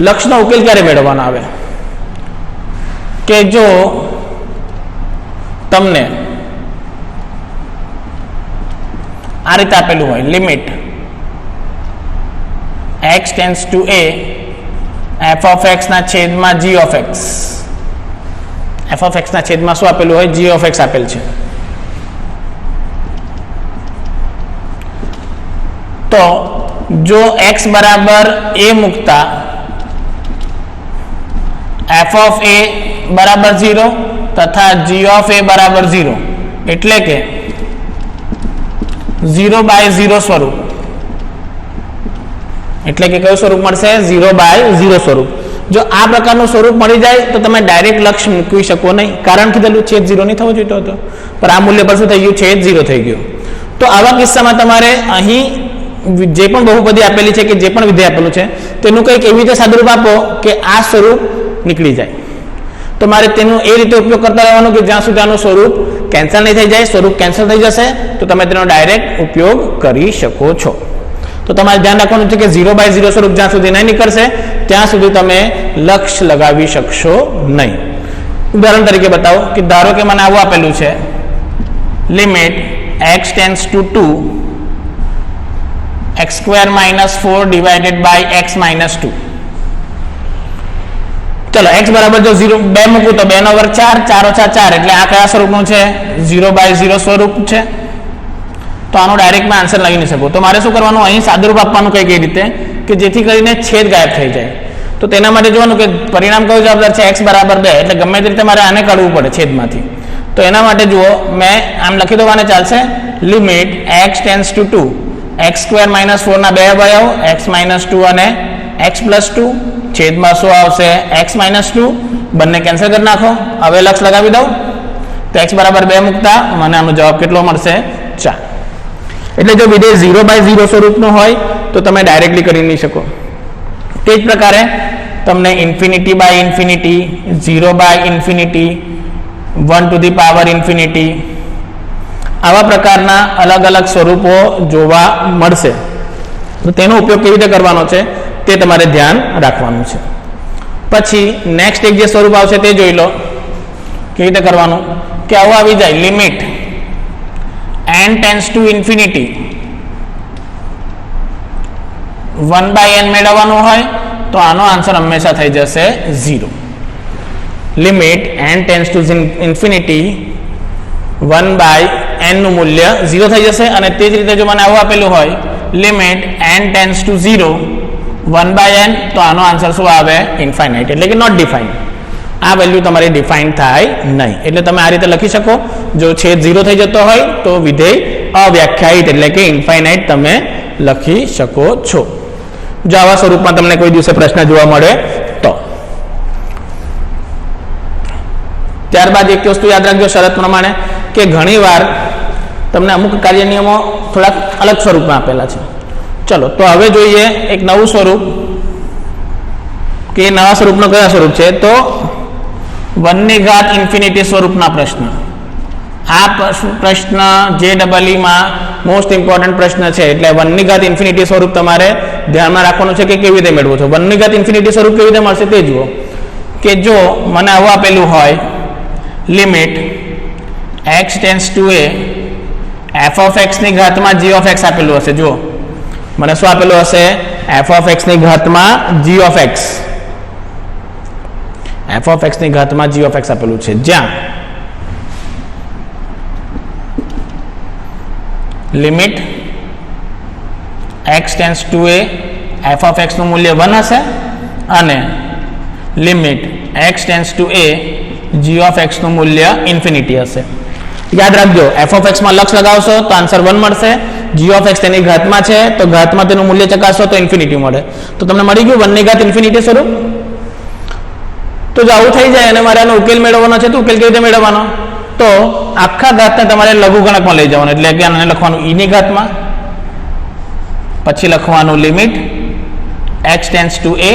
લક્ષનો ઉકેલ ક્યારે મેળવવાનો આવે કે જો તમને આ રીતે આપેલું હોય limit x tends two a f of x ના છેદમાં g of x. f of x ના છેદમાં શું આપેલું હોય g of x આપેલ છે. તો જો x બરાબર a મૂકતા f of a બરાબર 0 તથા g of a બરાબર 0 એટલે કે 0/0 સ્વરૂપ, એટલે કે કયું સ્વરૂપ મળશે 0/0 સ્વરૂપ. જો આ પ્રકારનું સ્વરૂપ મળી જાય તો તમે ડાયરેક્ટ લક્ષ મૂકવી શકો નહીં, કારણ કીધેલું છેદ 0 નહીં થવો જોઈતો હતો, પણ આ મૂલ્ય પર શું થઈ ગયું છેદ 0 થઈ ગયું. તો આવા કિસ્સામાં તમારે અહીં જે પણ બહુપદી આપેલી છે કે જે પણ વિધેય આપેલું છે તેનું કંઈક એવી રીતે સાદુરૂપ આપો કે આ સ્વરૂપ નીકળી જાય. તો મારે તેનો એ રીતે ઉપયોગ કરતા રહેવાનું કે જ્યાં સુધી આનું સ્વરૂપ કેન્સલ નહીં થઈ જાય. સ્વરૂપ કેન્સલ થઈ જશે તો તમે તેનો ડાયરેક્ટ ઉપયોગ કરી શકો છો. તો તમારે ધ્યાન રાખવાનું છે કે 0/0 સ્વરૂપ જ્યાં સુધી નહીં નીકળશે ત્યાં સુધી તમે લક્ષ લગાવી શકશો નહીં. ઉદાહરણ તરીકે બતાવો કે ધારો કે મને આવું આપેલું છે limit x tends to 2 x square - 4 divided by x - 2. ચલો x બરાબર જો 0 2 મૂકું તો 2 નો વર્ગ 4 4 ઓછા 4 એટલે આ કયા સ્વરૂપનું છે 0/0 સ્વરૂપ છે. તો આનો ડાયરેક્ટ માં આન્સર લઈ નહીં શકું. તો મારે શું કરવાનું અહીં સાદુરૂપ આપવાનું કંઈક એ રીતે કે જેથી કરીને છેદ ગાયબ થઈ જાય. તો તેના માટે જોવાનું કે પરિણામ કયું જવાબદાર છે x બરાબર 2 એટલે ગમે તે રીતે મારે આને કાઢવું પડે છેદમાંથી. તો એના માટે જુઓ મેં આમ લખી દોવાને ચાલશે limit x tends to 2 x square - 4 ના 2 અવયવ x - 2 અને x + 2 છેદમાં શું આવશે x - 2 બંને કેન્સલ કરી નાખો. હવે લક્ષ લગાવી દઉં તો x બરાબર 2 મૂકતા મને આનો જવાબ કેટલો મળશે 4. એટલે જો વિધેય 0/0 સ્વરૂપનું હોય તો તમે ડાયરેક્ટલી કરી નહીં શકો. તે જ પ્રકારે તમને infinity by infinity 0/∞ 1 to the power infinity આવા પ્રકારના અલગ અલગ સ્વરૂપો જોવા મળશે. તો તેનો ઉપયોગ કેવી રીતે કરવાનો છે તે તમારે ધ્યાન રાખવાનું છે. પછી નેક્સ્ટ એક જે સ્વરૂપ આવશે તે જોઈ લો કેવી રીતે કરવાનું કે આવું આવી જાય limit n tends to infinity 1/n મેળવવાનું હોય તો આનો આન્સર હંમેશા થઈ જશે 0. Limit n tends to infinity 1/n નું મૂલ્ય 0 થઈ જશે. અને તે જ રીતે જો મને આવું આપેલું હોય limit n tends to 0 1/n તો આનો આન્સર શું આવે ઇન્ફાઇનાઇટ એટલે કે નોટ ડિફાઇન્ડ. આ વેલ્યુ તમારી ડિફાઇન થાય નહીં. એટલે તમે આ રીતે લખી શકો જો છેદ 0 થઈ જતો હોય તો વિધેય અવ્યાખ્યાયિત એટલે કે ઇન્ફાઇનાઇટ તમે લખી શકો છો. જો આવા સ્વરૂપમાં તમને કોઈ દિવસે પ્રશ્ન જોવા મળે તો. ત્યારબાદ એક વસ્તુ યાદ રાખજો શરત પ્રમાણે કે ઘણીવાર તમને અમુક કાર્ય નિયમો થોડાક અલગ સ્વરૂપમાં આપેલા છે. ચલો તો હવે જોઈએ એક નવું સ્વરૂપ કે નવા સ્વરૂપનો કયા સ્વરૂપ છે તો 1⁻∞ સ્વરૂપના પ્રશ્ન. આ પ્રશ્ન JEE માં મોસ્ટ ઇમ્પોર્ટન્ટ પ્રશ્ન છે. એટલે 1⁻∞ સ્વરૂપ તમારે ધ્યાનમાં રાખવાનું છે કે કેવી રીતે મેળવો છો. 1⁻∞ સ્વરૂપ કેવી રીતે મળશે તે જુઓ કે જો મને આવું આપેલું હોય limit x tends two a f of x ની ઘાતમાં g of x આપેલું હશે. જુઓ મને શું આપેલું હશે f of x ની ઘાતમાં g of x f of x ની ઘાતમાં g of x આપેલું છે જ્યાં limit x tends to A F of એક્સનું મૂલ્ય 1 હશે અને limit x tends to A G of એક્સનું મૂલ્ય ઇન્ફિનિટી હશે. યાદ રાખજો, એફ ઓફ એક્સમાં લક્ષ લગાવશો તો આન્સર 1 મળશે. જી ઓફ એક્સ તેની ઘાતમાં છે તો ઘાતમાં તેનું મૂલ્ય ચકાસશો તો ઇન્ફિનિટી મળે. તો તમને મળી ગયું 1 ની ઘાત ઇન્ફિનિટી સ્વરૂપ. તો જો આવું થઈ જાય અને મારે આનો ઉકેલ મેળવવાનો છે તો ઉકેલ કેવી રીતે મેળવવાનો? તો આખા ઘાતને તમારે લઘુગણકમાં લઈ જવાનું, એટલે કે આને લખવાનું e ની ઘાતમાં, પછી લખવાનું limit x tends two a,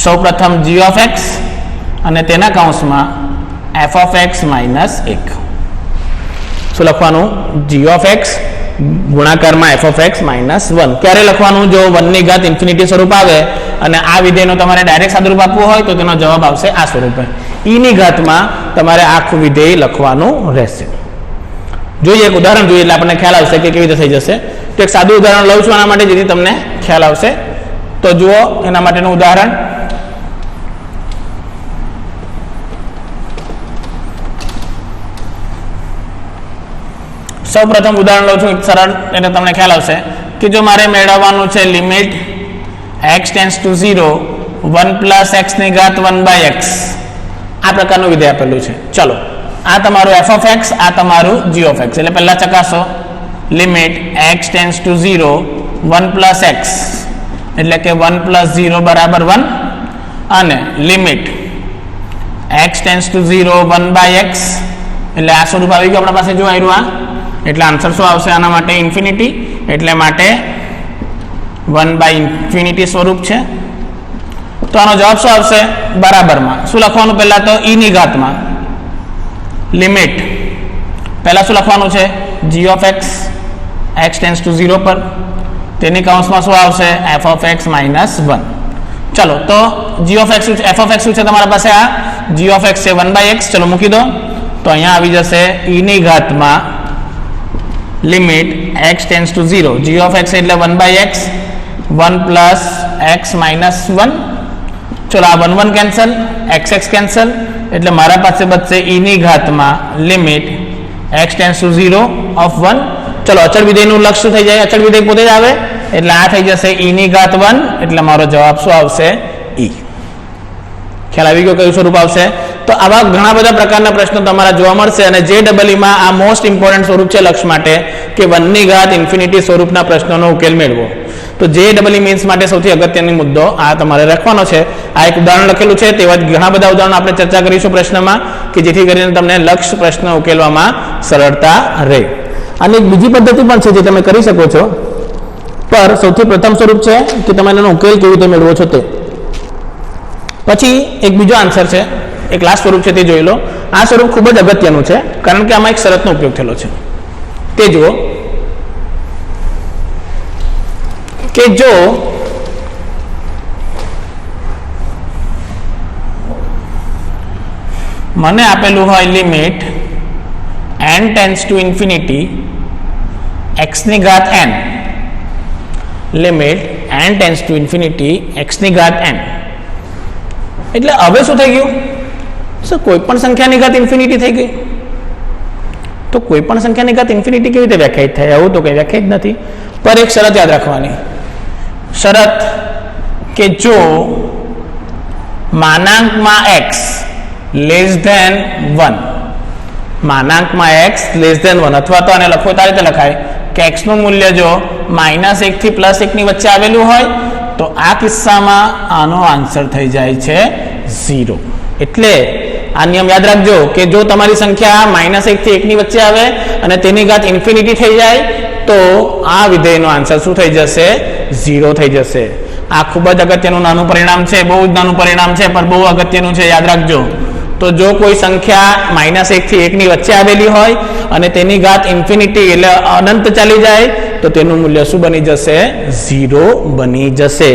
સૌપ્રથમ g ઓફ x અને તેના કૌંસમાં f ઓફ x માઇનસ 1. શું લખવાનું? g ઓફ x ગુણાકારમાં f ઓફ x માઇનસ 1. ક્યારે લખવાનું? જો 1 ની ઘાત ઇન્ફિનિટી સ્વરૂપ આવે અને આ વિધેયનું તમારે ડાયરેક્ટ સાદુરૂપ આપવું હોય તો તેનો જવાબ આવશે આ સ્વરૂપે. e ની ઘાતમાં તમારે આખું વિધેય લખવાનું રહેશે. જોઈએ એક ઉદાહરણ જોઈએ એટલે આપણને ખ્યાલ આવશે કે કેવી રીતે થઈ જશે. તો એક સાદું ઉદાહરણ લઉં છું આના માટે જેથી તમને ખ્યાલ આવશે. તો જુઓ એના માટેનું ઉદાહરણ. સૌ પ્રથમ ઉદાહરણ લઉં છું એક સરળ, એટલે તમને ખ્યાલ આવશે કે જો મારે મેળવવાનું છે limit x tends to 0 1 plus x ની ઘાત 1/x, આ પ્રકારનું વિધેય આપેલું છે. ચલો આ તમારું f ઓફ x, આ તમારું g ઓફ x. એટલે પહેલા ચકાસો limit x tends to 0 1 plus x એટલે કે 1 પ્લસ 0 બરાબર 1 અને limit x tends to 0 1/x એટલે આ સ્વરૂપ આવી ગયું આપણા પાસે. જો આવ્યું આ, એટલે આન્સર શું આવશે આના માટે? ઇન્ફિનિટી. એટલે માટે 1/∞ સ્વરૂપ છે. તો આનો જવાબ શું આવશે? બરાબરમાં શું લખવાનું? પહેલા તો e ની ઘાતમાં લિમિટ, પહેલા શું લખવાનું છે? g of x, x tends to 0 પર, તેની કૌંસમાં શું આવશે? f of x minus 1. ચલો તો g of x f of x શું છે તમારા પાસે? આ g ઓફ x છે 1/x. ચલો મૂકી દો. તો અહીંયા આવી જશે e ની ઘાતમાં limit x tends to 0, g of x એટલે 1/x 1 પ્લસ x માઇનસ 1. ચલો આ 1 1 કેન્સલ, x કેન્સલ, એટલે મારા પાસે બચશે e ની ઘાતમાં limit x tends to 0 of 1. ચલો અચળ વિધેયનું લક્ષ શું થઈ જાય? અચળ વિધેય પોતે જ આવે એટલે આ થઈ જશે e ની ઘાત 1. એટલે મારો જવાબ શું આવશે? e. ખ્યાલ આવી ગયો કયું સ્વરૂપ આવશે? તો આવા ઘણા બધા પ્રકારના પ્રશ્નો તમારા જોવા મળશે અને JEE-માં આ મોસ્ટ ઇમ્પોર્ટન્ટ સ્વરૂપ છે લક્ષ માટે કે 1 ની ઘાત ઇન્ફિનિટી સ્વરૂપના પ્રશ્નોનો ઉકેલ મેળવો. તો JEE મીન્સ માટે સૌથી અગત્યનો મુદ્દો આ તમારે રાખવાનો છે. આ એક ઉદાહરણ લખેલું છે, તેવા જ ઘણા બધા ઉદાહરણો આપણે ચર્ચા કરીશું પ્રશ્નમાં કે જેથી કરીને તમને લક્ષ પ્રશ્ન ઉકેલવામાં સરળતા રહે. અને એક બીજી પદ્ધતિ પણ છે જે તમે કરી શકો છો, પર સૌથી પ્રથમ સ્વરૂપ છે કે તમે એનો ઉકેલ કેવી રીતે મેળવો છો તે. પછી એક બીજો આન્સર છે, એક લાસ્ટ સ્વરૂપ છે તે જોઈ લો. આ સ્વરૂપ ખૂબ જ અગત્યનું છે કારણ કે આમાં એક શરતનો ઉપયોગ થયેલો છે. તે જુઓ કે જો મને આપેલું હોય limit n tends to infinity x ની ઘાત n, limit n tends to infinity x ની ઘાત n, એટલે હવે શું થઈ ગયું? સર કોઈ પણ સંખ્યાની ઘાત ઇન્ફિનિટી થઈ ગઈ. તો કોઈ પણ સંખ્યાની ઘાત ઇન્ફિનિટી કેવી રીતે વ્યાખ્યાયિત થાય? આવું તો કંઈ વ્યાખ્યાયિત નથી. પર એક શરત યાદ રાખવાની, શરત કે જો માનાંકમાં x લેસ ધેન 1, માનાંકમાં x લેસ ધેન 1, અથવા તો આને લખો તો આ રીતે લખાય કે x નું મૂલ્ય જો -1 થી +1 ની વચ્ચે આવેલું હોય તો આ કિસ્સામાં આનો આન્સર થઈ જાય છે 0. એટલે આ નિયમ યાદ રાખજો કે જો તમારી સંખ્યા -1 થી 1 ની વચ્ચે આવે અને તેની ઘાત ઇન્ફિનિટી થઈ જાય તો આ વિધેયનો આન્સર શું થઈ જશે? 0 થઈ જશે. આ ખૂબ જ અગત્યનું નાનું પરિણામ છે, બહુ જ નાનું પરિણામ છે પણ બહુ અગત્યનું છે, યાદ રાખજો. તો જો કોઈ સંખ્યા -1 થી 1 ની વચ્ચે આવેલી હોય અને તેની ઘાત ઇન્ફિનિટી એટલે અનંત ચાલી જાય તો તેનું મૂલ્ય શું બની જશે? 0 બની જશે.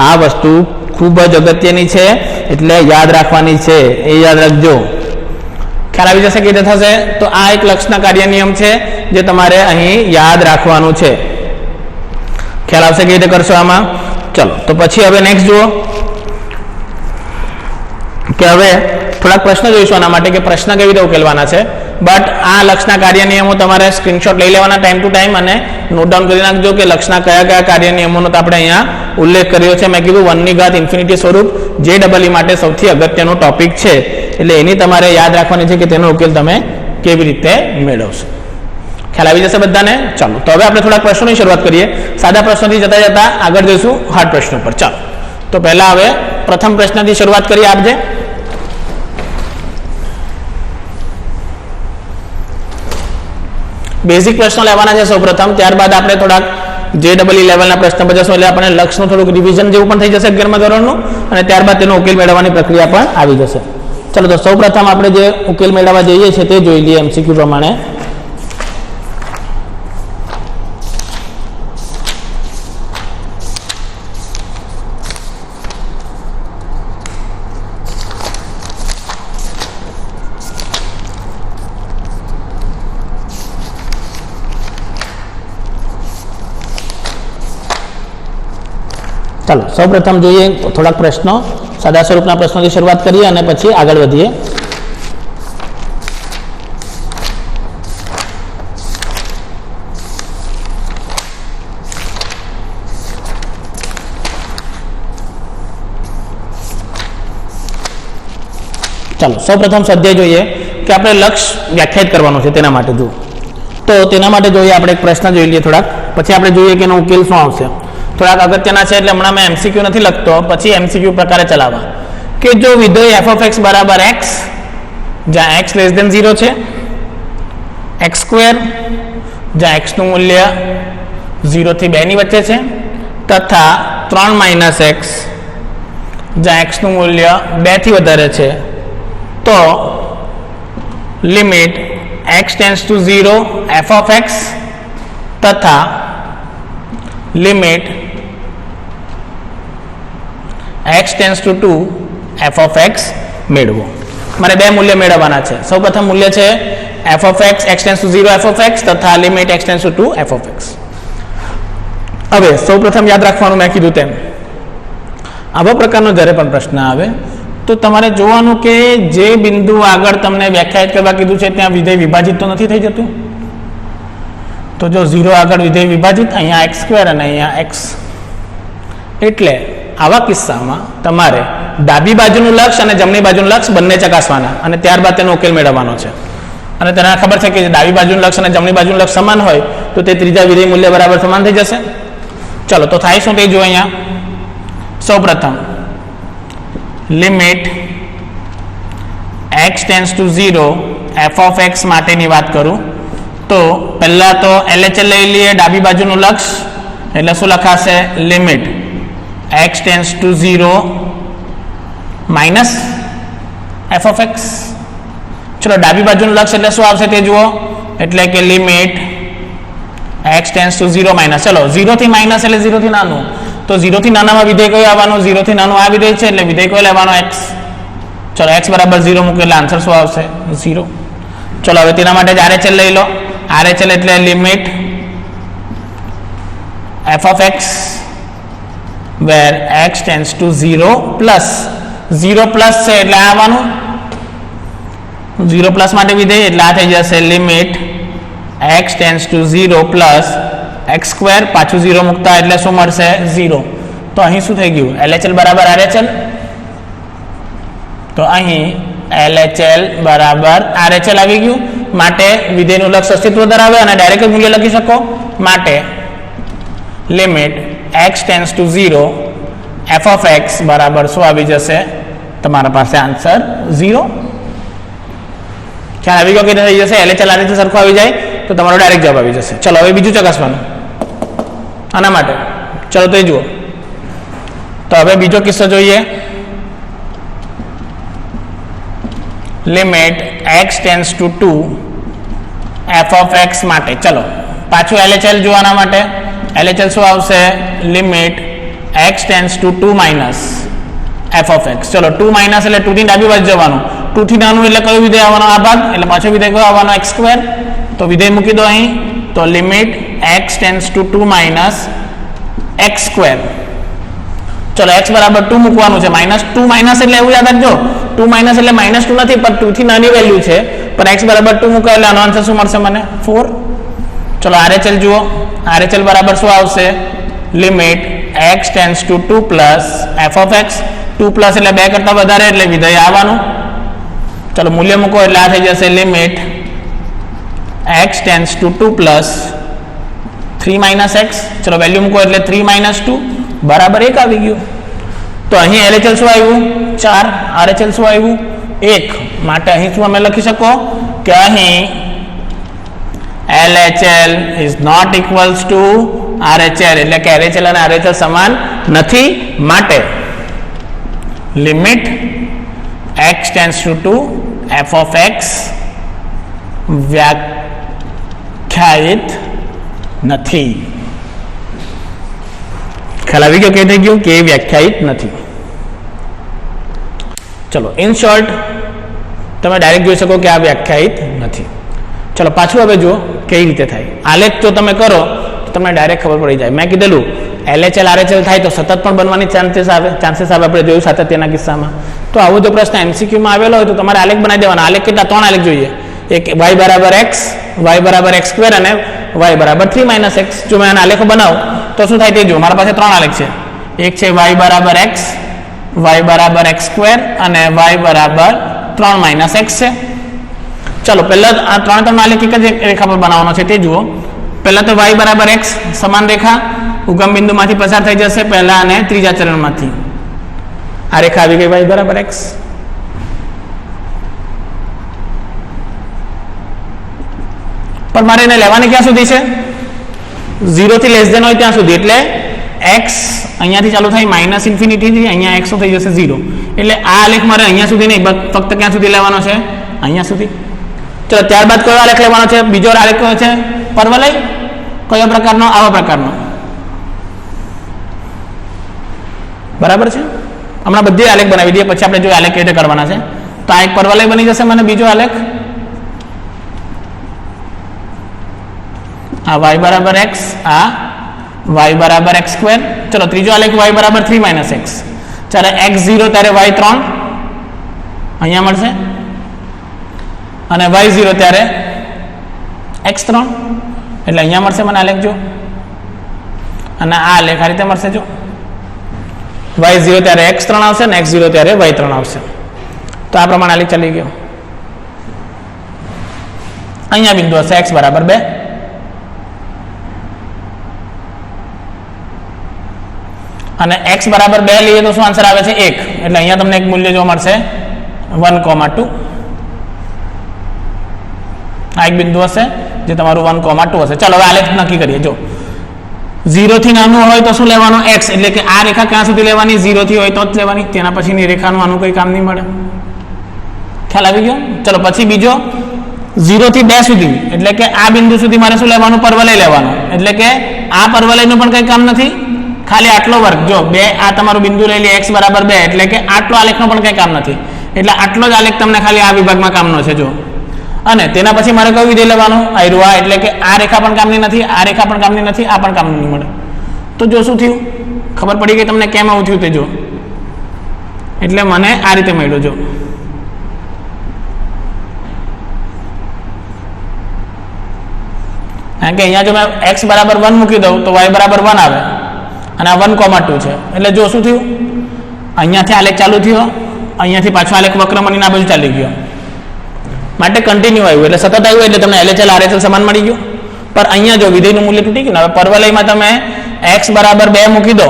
આ વસ્તુ ખૂબ જ અગત્યની છે એટલે યાદ રાખવાની છે, એ યાદ રાખજો. ખ્યાલ આવી જશે કે રીતે થશે? તો આ એક લક્ષના કાર્ય નિયમ છે જે તમારે અહીં યાદ રાખવાનું છે. ખ્યાલ આવશે કે રીતે કરશો આમાં? ચલો તો પછી હવે નેક્સ્ટ જુઓ કે હવે થોડાક પ્રશ્ન જોઈશું આના માટે કે પ્રશ્ન કેવી રીતે ઉકેલવાના છે. બટ આ લક્ષના કાર્ય નિયમો તમારે સ્ક્રીનશોટ લઈ લેવાના ટાઈમ ટુ ટાઈમ અને નોટ ડાઉન કરી નાખજો કે લક્ષના કયા કયા કાર્ય નિયમોનો તો આપણે અહીંયા ઉલ્લેખ કર્યો છે. મેં કીધું 1 ની ઘાત ઇન્ફિનિટી સ્વરૂપ જે ડબલ માટે સૌથી અગત્યનો ટોપિક છે, એટલે એની તમારે યાદ રાખવાની છે કે તેનો ઉકેલ તમે કેવી રીતે મેળવશો. ખ્યાલ આવી જશે બધાને? ચાલો, તો હવે આપણે થોડા પ્રશ્નોની શરૂઆત કરીએ. સાદા પ્રશ્નોથી જતા જતા આગળ જઈશું હાર્ડ પ્રશ્નો પર. ચાલો, તો પહેલા હવે પ્રથમ પ્રશ્નથી શરૂઆત કરીએ. આપજે બેઝિક પ્રશ્નો લેવાના છે સૌપ્રથમ, ત્યારબાદ આપણે થોડાક JEE લેવલના પ્રશ્ન બજાવશું, એટલે આપણે લક્ષનું થોડુંક રિવિઝન જેવું પણ થઈ જશે 11મા ધોરણનું, અને ત્યારબાદ તેનો ઉકેલ મેળવવાની પ્રક્રિયા પણ આવી જશે. ચલો, તો સૌપ્રથમ આપણે જે ઉકેલ મેળવવા જઈએ છીએ તે જોઈ લઈએ MCQ પ્રમાણે. ચાલો, સૌપ્રથમ જોઈએ થોડાક પ્રશ્નો, સાદા સ્વરૂપના પ્રશ્નોથી શરૂઆત કરીએ અને પછી આગળ વધીએ. ચાલો, સૌપ્રથમ સ્વાધ્યાય જોઈએ કે આપણે લક્ષ વ્યાખ્યાયિત કરવાનું છે. તેના માટે જુઓ, તો તેના માટે જોઈએ આપણે એક પ્રશ્ન જોઈ લઈએ થોડાક, પછી આપણે જોઈએ કે એનો ઉકેલ શું આવશે. થોડાક અગત્યના છે એટલે હમણાં મેં MCQ નથી લખતો, પછી MCQ પ્રકારે ચલાવવા. કે જો વિધેય f(x) બરાબર x, જ્યાં x < 0 છે, x², જ્યાં x નું મૂલ્ય 0 થી 2 ની વચ્ચે છે, તથા 3 - x, જ્યાં x નું મૂલ્ય 2 થી વધારે છે, તો લિમિટ x → 0 f(x) તથા લિમિટ x → 2 f(x) મેળવો. મારે બે મૂલ્ય મેળવવાના છે. સૌપ્રથમ મૂલ્ય છે f(x), x → 0 f(x) તથા લિમિટ x → 2 f(x). હવે સૌપ્રથમ યાદ રાખવાનું, મેં કીધું તેમ આવા પ્રકારનો જ્યારે પણ પ્રશ્ન આવે તો તમારે જોવાનું કે જે બિંદુ આગળ તમને વ્યાખ્યાયિત કરવા કીધું છે ત્યાં વિધેય વિભાજિત તો નથી થઈ જતું. તો જો 0 આગળ વિધેય વિભાજિત, અહીંયા x² અને અહીંયા x, એટલે આવા કિસ્સામાં તમારે ડાબી બાજુનું લક્ષ અને જમણી બાજુનું લક્ષ બંને ચકાસવાના અને ત્યારબાદ તેનો ઉકેલ મેળવવાનો છે. અને તને ખબર છે કે ડાબી બાજુનું લક્ષ અને જમણી બાજુનું લક્ષ સમાન હોય તો તે ત્રીજા વિધેય મૂલ્ય બરાબર સમાન થઈ જશે. ચલો, તો થાય શું તે જો અહીંયા. સૌપ્રથમ લિમિટ x → 0 f(x) માટેની વાત કરું તો પહેલા તો LHL લઈ લઈએ. ડાબી બાજુનું લક્ષ એટલે શું લખાશે? Limit x → 0 - f(x). ચલો, ડાબી બાજુનું લક્ષ એટલે શું આવશે તે જુઓ, એટલે કે લિમિટ x → 0 - ચલો 0 થી માઇનસ એટલે 0 થી નાનું, તો 0 થી નાનામાં વિધેય કયો આવવાનો? 0 થી નાનું આ વિધેય છે એટલે વિધેય કયો લેવાનો? x. ચલો, x બરાબર 0 મૂકો એટલે આન્સર શું આવશે? 0. ચલો, હવે તેના માટે જ RHL લઈ લો. RHL એટલે limit f(x) where x → 0 plus 0 plus છે એટલે આ આવવાનું 0 પ્લસ માટે વિધેય એટલે આ થઈ જશે લિમિટ x → 0 પ્લસ x², પાછું 0 મૂકતા એટલે શું મળશે? 0. તો અહીં શું થઈ ગયું? LHL બરાબર RHL. તો અહીં LHL બરાબર RHL આવી ગયું. માટે વિધેયનું લક્ષ અસ્તિત્વ ધરાવે અને ડાયરેક્ટ મૂલ્ય લખી શકો. માટે લિમિટ x → 0 f(x) બરાબર શું આવી જશે? તમારા પાસે આન્સર 0. ખ્યાલ આવી ગયો કે થઈ જશે? LHL આ રીતે સરખું આવી જાય તો તમારો ડાયરેક્ટ જવાબ આવી જશે. ચલો, હવે બીજું ચકાસવાનું આના માટે. ચલો, તો એ જુઓ. તો હવે બીજો કિસ્સો જોઈએ. લિમિટ x → 2 f(x) માટે. ચલો, પાછું LHL જોવાના માટે LHL શું આવશે? Limit x → 2 - f(x). ચલો, 2 માઇનસ એટલે 2 થી ડાબી બાજુ જવાનું. 2 થી નાનું એટલે કયો વિધેય આવવાનો? આ ભાગ. એટલે પાછો વિધેય કયો આવવાનો? x². તો વિધેય મૂકી દો અહીં. તો લિમિટ x → 2 - x². ચલો, x બરાબર 2 મૂકવાનું છે. -2 માઇનસ એટલે એવું યાદ રાખજો, 2 માઇનસ એટલે -2 નથી, પણ 2 થી નાની વેલ્યુ છે पर x बराबर 2 મૂકો એટલે આનો આન્સર શું મળશે મને 4. ચલો RHL જુઓ, RHL બરાબર શું આવશે, limit x tends to 2 plus f of x, 2 plus એટલે 2 કરતા વધારે એટલે વિધેય આવવાનું. ચલો મૂલ્ય મૂકો એટલે આ થઈ જશે limit x tends to 2 plus 3 minus x. ચલો વેલ્યુ મૂકો એટલે 3 માઇનસ 2 બરાબર 1 આવી ગયું. તો અહીં LHL શું આવ્યું 4, RHL શું આવ્યું 1. માટે અહીં શું અમે લખી શકો કે અહીં LHL is not equals to RHL, એટલે કે LHL અને RHL સમાન નથી. માટે limit x tends to 2 f of x વ્યાખ્યાયિત નથી. ખ્યાલ આવી ગયો કે થઈ ગયું કે વ્યાખ્યાયિત નથી. ચલો ઇન શોર્ટ તમે ડાયરેક્ટ જોઈ શકો કે આ વ્યાખ્યાયિત નથી. ચલો પાછું હવે જુઓ કેવી રીતે થાય. આલેખ જો તમે કરો તો તમને ડાયરેક્ટ ખબર પડી જાય. મેં કીધેલું LHL RHL થાય તો સતત પણ બનવાની ચાન્સીસ આવે આપણે જોયું સાતત્યના કિસ્સામાં. તો આવો જો પ્રશ્ન MCQમાં આવેલો હોય તો તમારે આલેખ બનાવી દેવાના. આલેખ કેટલા 3 આલેખ જોઈએ, એક y બરાબર x, y બરાબર x સ્ક્વેર અને y બરાબર 3 માઇનસ x. જો મેં આના આલેખો બનાવું તો શું થાય તે જો, મારા પાસે 3 આલેખ છે. એક છે y બરાબર x, y બરાબર x સ્ક્વેર અને y બરાબર 3 માઇનસ x છે. ચલો પહેલા આ 3 આલેખ એક જ રેખા પર બનાવવાનો છે તે જુઓ. પહેલા તો y બરાબર x સમાન રેખા ઉગમ બિંદુમાંથી પસાર થઈ જશે પહેલા અને ત્રીજા ચરણમાંથી. આ રેખા આવી ગઈ y બરાબર x. પણ મારે એને લેવાની ક્યાં સુધી છે, 0 થી લેસ ધેન હોય ત્યાં સુધી. એટલે x અહીંયાથી ચાલુ થાય માઇનસ ઇન્ફિનિટી થી અહીંયા x થઈ જશે 0. એટલે આ આલેખ મારે અહીંયા સુધી નહીં, ફક્ત ક્યાં સુધી લેવાનો છે, અહીંયા સુધી. ચલો ત્યારબાદ કયો આલેખ લેવાનો છે, બીજો આલેખ કયો છે, પરવલય. કયો પ્રકારનો, આવા પ્રકારનો. બરાબર છે. હમણાં બધી આલેખ બનાવી દઈએ પછી આપણે જો આલેખ કેવી રીતે કરવાના છે. તો આ એક પરવલય બની જશે મને, બીજો આલેખ આ y બરાબર x, આ y બરાબર x સ્ક્વેર. ચલો ત્રીજો આલેખ y બરાબર 3 માઇનસ x. જ્યારે x 0 ત્યારે y 3 અહીંયા મળશે અને y 0 ત્યારે x 3 એટલે અહીંયા મળશે મને આલેખ જો. અને આ આલેખ આ રીતે મળશે જો, y 0 ત્યારે x 3 આવશે અને x 0 ત્યારે y 3 આવશે. તો આ પ્રમાણે આલેખ ચાલી ગયો. અહીંયા બિંદુ હશે x બરાબર 2 અને x બરાબર 2 લઈએ તો શું આન્સર આવે છે 1. એટલે અહીંયા તમને એક મૂલ્ય જોવા મળશે 1,2. આ એક બિંદુ હશે જે તમારું 1,2 હશે. ચાલો હવે આલેખ નક્કી કરીએ. જો 0 થી નાનું હોય તો શું લેવાનું, x. એટલે કે આ રેખા ક્યાં સુધી લેવાની, 0 થી હોય તો જ લેવાની. તેના પછીની રેખાનું આનું કોઈ કામ નહીં મળે. ખ્યાલ આવી ગયો. ચલો પછી બીજો 0 થી 2 સુધી, એટલે કે આ બિંદુ સુધી મારે શું લેવાનું, પરવલય લેવાનું. એટલે કે આ પરવલયનું પણ કંઈ કામ નથી, ખાલી આટલો વર્ગ. જો 2 આ તમારું બિંદુ લઈ લે x બરાબર 2, એટલે કે આટલો આલેખનો પણ કંઈ કામ નથી. એટલે આટલો જ આલેખ તમને ખાલી આ વિભાગમાં કામનો છે જો. અને તેના પછી મારે કયું વિધેય લેવાનું, આયરુઆ. એટલે કે આ રેખા પણ કામની નથી, આ રેખા પણ કામની નથી, આ પણ કામની નહીં મળે. તો જો શું થયું, ખબર પડી ગઈ તમને કેમ આવું થયું તે જો. એટલે મને આ રીતે મળ્યું જો. કારણ કે અહીંયા જો મેં x બરાબર 1 મૂકી દઉં તો y બરાબર 1 આવે અને આ 1,2 છે. એટલે જો શું થયું, અહીંયાથી આલેખ ચાલુ થયો, અહીંયાથી પાછો આલેખ વક્રમણીના બાજુ ચાલી ગયો. માટે કન્ટિન્યુ આવ્યું એટલે સતત આવ્યું. એટલે તમને LHL RHL સમાન મળી ગયું. પણ અહીંયા જો વિધેયનું મૂલ્ય તૂટી ગયું. હવે પરવલયમાં તમે x બરાબર 2 મૂકી દો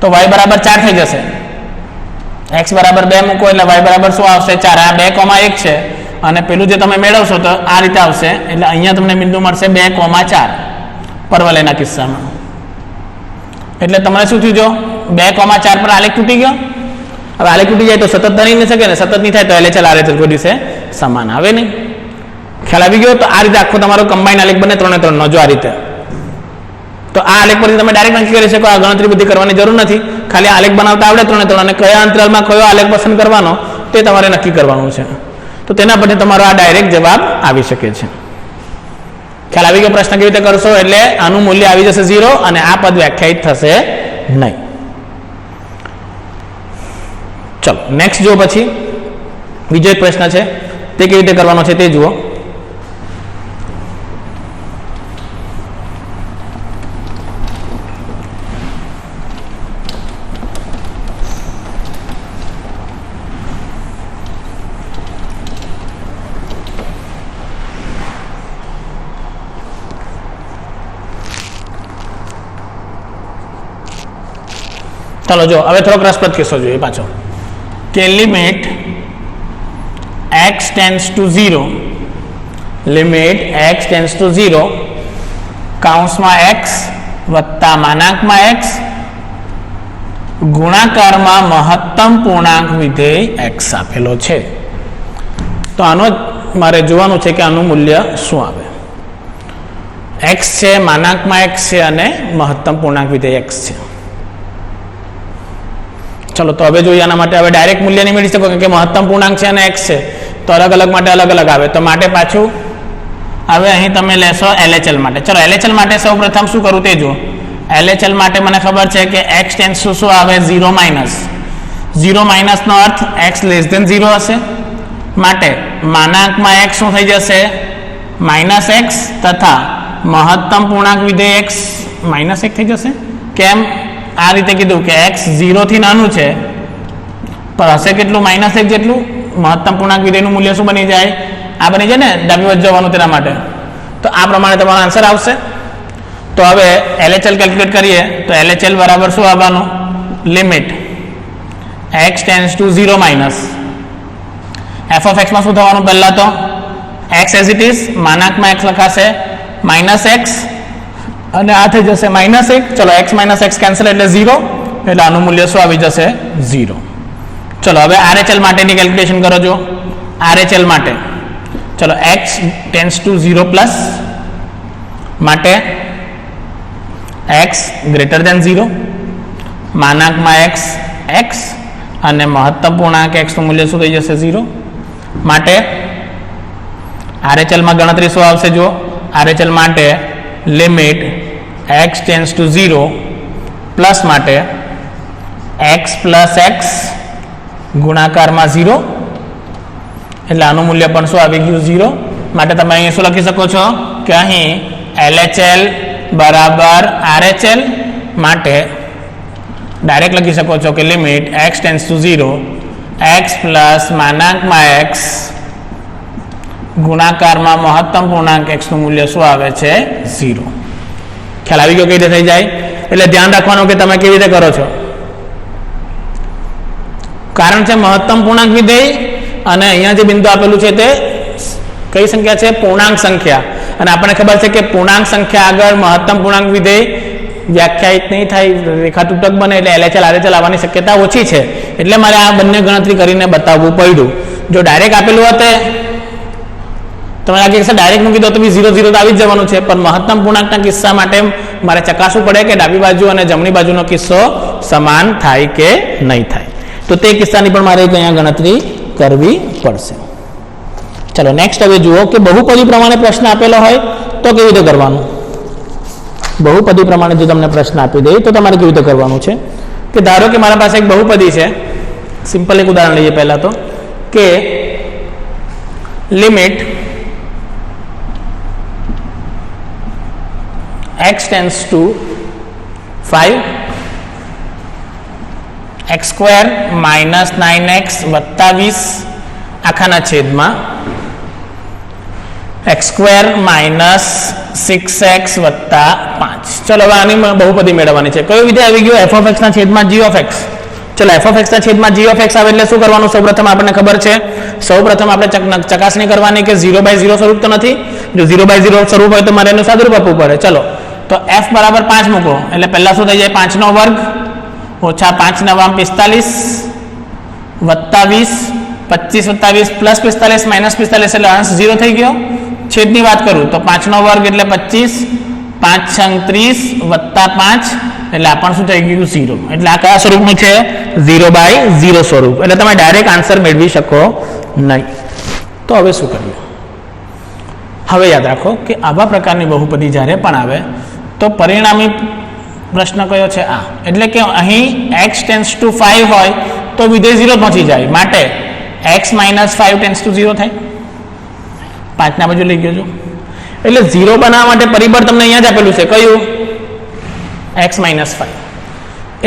તો y બરાબર 4 થઈ જશે. x બરાબર 2 મૂકો એટલે y બરાબર શું આવશે, 4. આ 2,1 છે અને પેલું જે તમે મેળવશો તો આ રીતે આવશે. એટલે અહીંયા તમને બિંદુ મળશે 2,4 પરવલયના કિસ્સામાં. એટલે તમને શું થયું, જો 2,4 પર આલેખ તૂટી ગયો. હવે આલેખ તૂટી જાય તો સતત બની ન શકે ને, સતત નહીં થાય તો LHL RHL કોઈ દિવસે સમાન આવે નહીં. ખ્યાલ આવી ગયો. તો આ રીતે આખો તમારો કમ્બાઈન આલેખ બને 3 3 નો. જો આ રીતે તો આ આલેખ પરથી તમે ડાયરેક્ટ નક્કી કરી શકો. આ ગણતરી બધી કરવાની જરૂર નથી, ખાલી આલેખ બનાવતા આવડે 3 3 અને કયા અંતરાલમાં કયો આલેખ પસંદ કરવાનો તે તમારે નક્કી કરવાનું છે. તો તેના પરથી તમારો આ ડાયરેક્ટ જવાબ આવી શકે છે. ખ્યાલ આવી ગયો. પ્રશ્ન કેવી રીતે કરશો, એટલે આનું મૂલ્ય આવી જશે 0 અને આ પદ વ્યાખ્યાયિત થશે નહીં. ચલો નેક્સ્ટ જો પછી બીજો એક પ્રશ્ન છે તે કેવી રીતે કરવાનો છે તે જુઓ. ચાલો જો હવે થોડોક રસપ્રદ કિસ્સો જોઈએ પાછો કે limit x tends to 0 limit x tends to 0 કૌંસમાં x વત્તા માનાંકમાં x ગુણાકારમાં મહત્તમ પૂર્ણાંક વિધેય x આપેલો છે. તો આનો મારે જોવાનું છે કે આનું મૂલ્ય શું આવે. x છે, માનાંકમાં x છે અને મહત્તમ પૂર્ણાંક વિધેય x છે. ચલો તો હવે જોઈએ આના માટે. હવે ડાયરેક્ટ મૂલ્ય નહીં મેળવી શકો કે મહત્તમ પૂર્ણાંક છે અને x છે, તો અલગ અલગ માટે અલગ અલગ આવે. તો માટે પાછું હવે અહીં તમે લેશો LHL માટે. ચલો LHL માટે સૌ પ્રથમ શું કરું તે જુઓ. LHL માટે મને ખબર છે કે x ટેન્ડ્સ ટુ શું આવે 0 માઇનસ. 0 માઇનસનો અર્થ x લેસ ધેન 0 હશે. માટે માનાંકમાં x શું થઈ જશે માઇનસ x તથા મહત્તમ પૂર્ણાંક વિધેય x માઇનસ 1 થઈ જશે. કેમ આ રીતે કીધું કે x 0 થી નાનું છે પણ હશે કેટલું માઇનસ 1 જેટલું. મહત્તમ પૂર્ણાંક વિધેયનું મૂલ્ય શું બની જાય આ બની જાય ને ડાબી બાજુ જવાનું તેના માટે. તો આ પ્રમાણે તમારો આન્સર આવશે. તો હવે LHL કેલ્ક્યુલેટ કરીએ તો LHL બરાબર શું આવવાનું limit x tends to 0 minus f of x માં શું થવાનું પહેલા તો x એઝ ઇટ ઇઝ માનાંકમાં x લખાશે માઇનસ x અને આ થઈ જશે માઇનસ 1. ચલો x માઇનસ x કેન્સલ એટલે 0 એટલે આનું મૂલ્ય શું આવી જશે 0. ચલો હવે RHL માટેની કેલ્ક્યુલેશન કરો જો. RHL માટે ચલો x ટેન્ડ્સ ટુ 0 પ્લસ માટે x ગ્રેટર દેન 0 માનાંકમાં x અને મહત્તમ પૂર્ણાંક x નું મૂલ્ય શું થઈ જશે 0. માટે RHL માં ગણતરી શું આવશે જુઓ. RHL માટે limit x tends to 0 plus માટે x પ્લસ x ગુણાકારમાં 0 એટલે આનું મૂલ્ય પણ શું આવી ગયું 0. માટે તમે અહીં શું લખી શકો છો કે અહીં LHL બરાબર RHL માટે ડાયરેક્ટ લખી શકો છો કે limit x tends to 0 x plus માનાંકમાં x ગુણાકારમાં મહત્તમ પૂર્ણાંક x નું મૂલ્ય શું આવે છે 0. ખ્યાલ આવી ગયો કઈ રીતે થઈ જાય. એટલે ધ્યાન રાખવાનું કે તમે કેવી રીતે કરો છો. કારણ છે મહત્તમ પૂર્ણાંક વિધેય અને અહીંયા જે બિંદુ આપેલું છે તે કઈ સંખ્યા છે પૂર્ણાંક સંખ્યા. અને આપણને ખબર છે કે પૂર્ણાંક સંખ્યા આગળ મહત્તમ પૂર્ણાંક વિધેય વ્યાખ્યાયિત નહીં થાય, રેખા તૂટક બને એટલે LHL RHL આવવાની શક્યતા ઓછી છે. એટલે મારે આ બંને ગણતરી કરીને બતાવવું પડ્યું. જો ડાયરેક્ટ આપેલું હોત તમે લાગે કે ડાયરેક્ટ મૂકી દો તો બી 0 0 તો આવી જ જવાનું છે. પણ મહત્તમ પૂર્ણાંકના કિસ્સા માટે મારે ચકાસવું પડે કે ડાબી બાજુ અને જમણી બાજુનો કિસ્સો સમાન થાય કે નહીં થાય. તો તે કિસ્સાની પણ મારે અહીંયા ગણતરી કરવી પડશે. ચલો નેક્સ્ટ હવે જુઓ કે બહુપદી પ્રમાણે પ્રશ્ન આપેલો હોય તો કેવી રીતે કરવાનું. બહુપદી પ્રમાણે જો તમને પ્રશ્ન આપી દે તો તમારે કેવી રીતે કરવાનું છે કે ધારો કે મારા પાસે એક બહુપદી છે. સિમ્પલ એક ઉદાહરણ લઈએ પહેલા તો કે limit x tends two 5 x square minus 9x વત્તા 20 આખાના છેદમાં x સ્ક્વેર માઇનસ 6x વત્તા 5. ચલો હવે આની બહુપદી મેળવવાની છે. કયો વિધેય આવી ગયો f ઓફ x ના છેદમાં g ઓફ x. ચલો f ઓફ x ના છેદમાં g ઓફ x આવે એટલે શું કરવાનું. સૌપ્રથમ આપણને ખબર છે સૌપ્રથમ આપણે ચકાસણી કરવાની કે 0/0 સ્વરૂપ તો નથી. જો 0/0 સ્વરૂપ હોય તો મારે એનું સાદુરૂપ આપવું પડે. ચલો તો f બરાબર 5 મૂકો એટલે પહેલા શું થઈ જાય 5 નો વર્ગ ઓછા 5 નવા 45 વત્તા 20 25 વત્તા 20 પ્લસ 45 માઇનસ 45 એટલે અંશ 0 થઈ ગયો. છેદની વાત કરું તો 5 નો વર્ગ એટલે 25 5 છંગ 30 વત્તા 5 એટલે આ પણ શું થઈ ગયું 0. એટલે આ કયા સ્વરૂપનું છે 0/0 સ્વરૂપ. એટલે તમે ડાયરેક્ટ આન્સર મેળવી શકો નહીં. તો હવે શું કરીએ. હવે યાદ રાખો કે આવા પ્રકારની બહુપદી જ્યારે પણ આવે તો પરિણામી પ્રશ્ન કયો છે આ. એટલે કે અહીં x ટેન્ડ્સ ટુ 5 હોય તો વિધેય 0 પહોંચી જાય. માટે x માઇનસ 5 ટેન્ડ્સ ટુ 0 થાય. 5 બાજુ લઈ ગયો છું. એટલે 0 બનાવવા માટે પરિબળ તમને અહીંયા જ આપેલું છે, કયું? x - 5.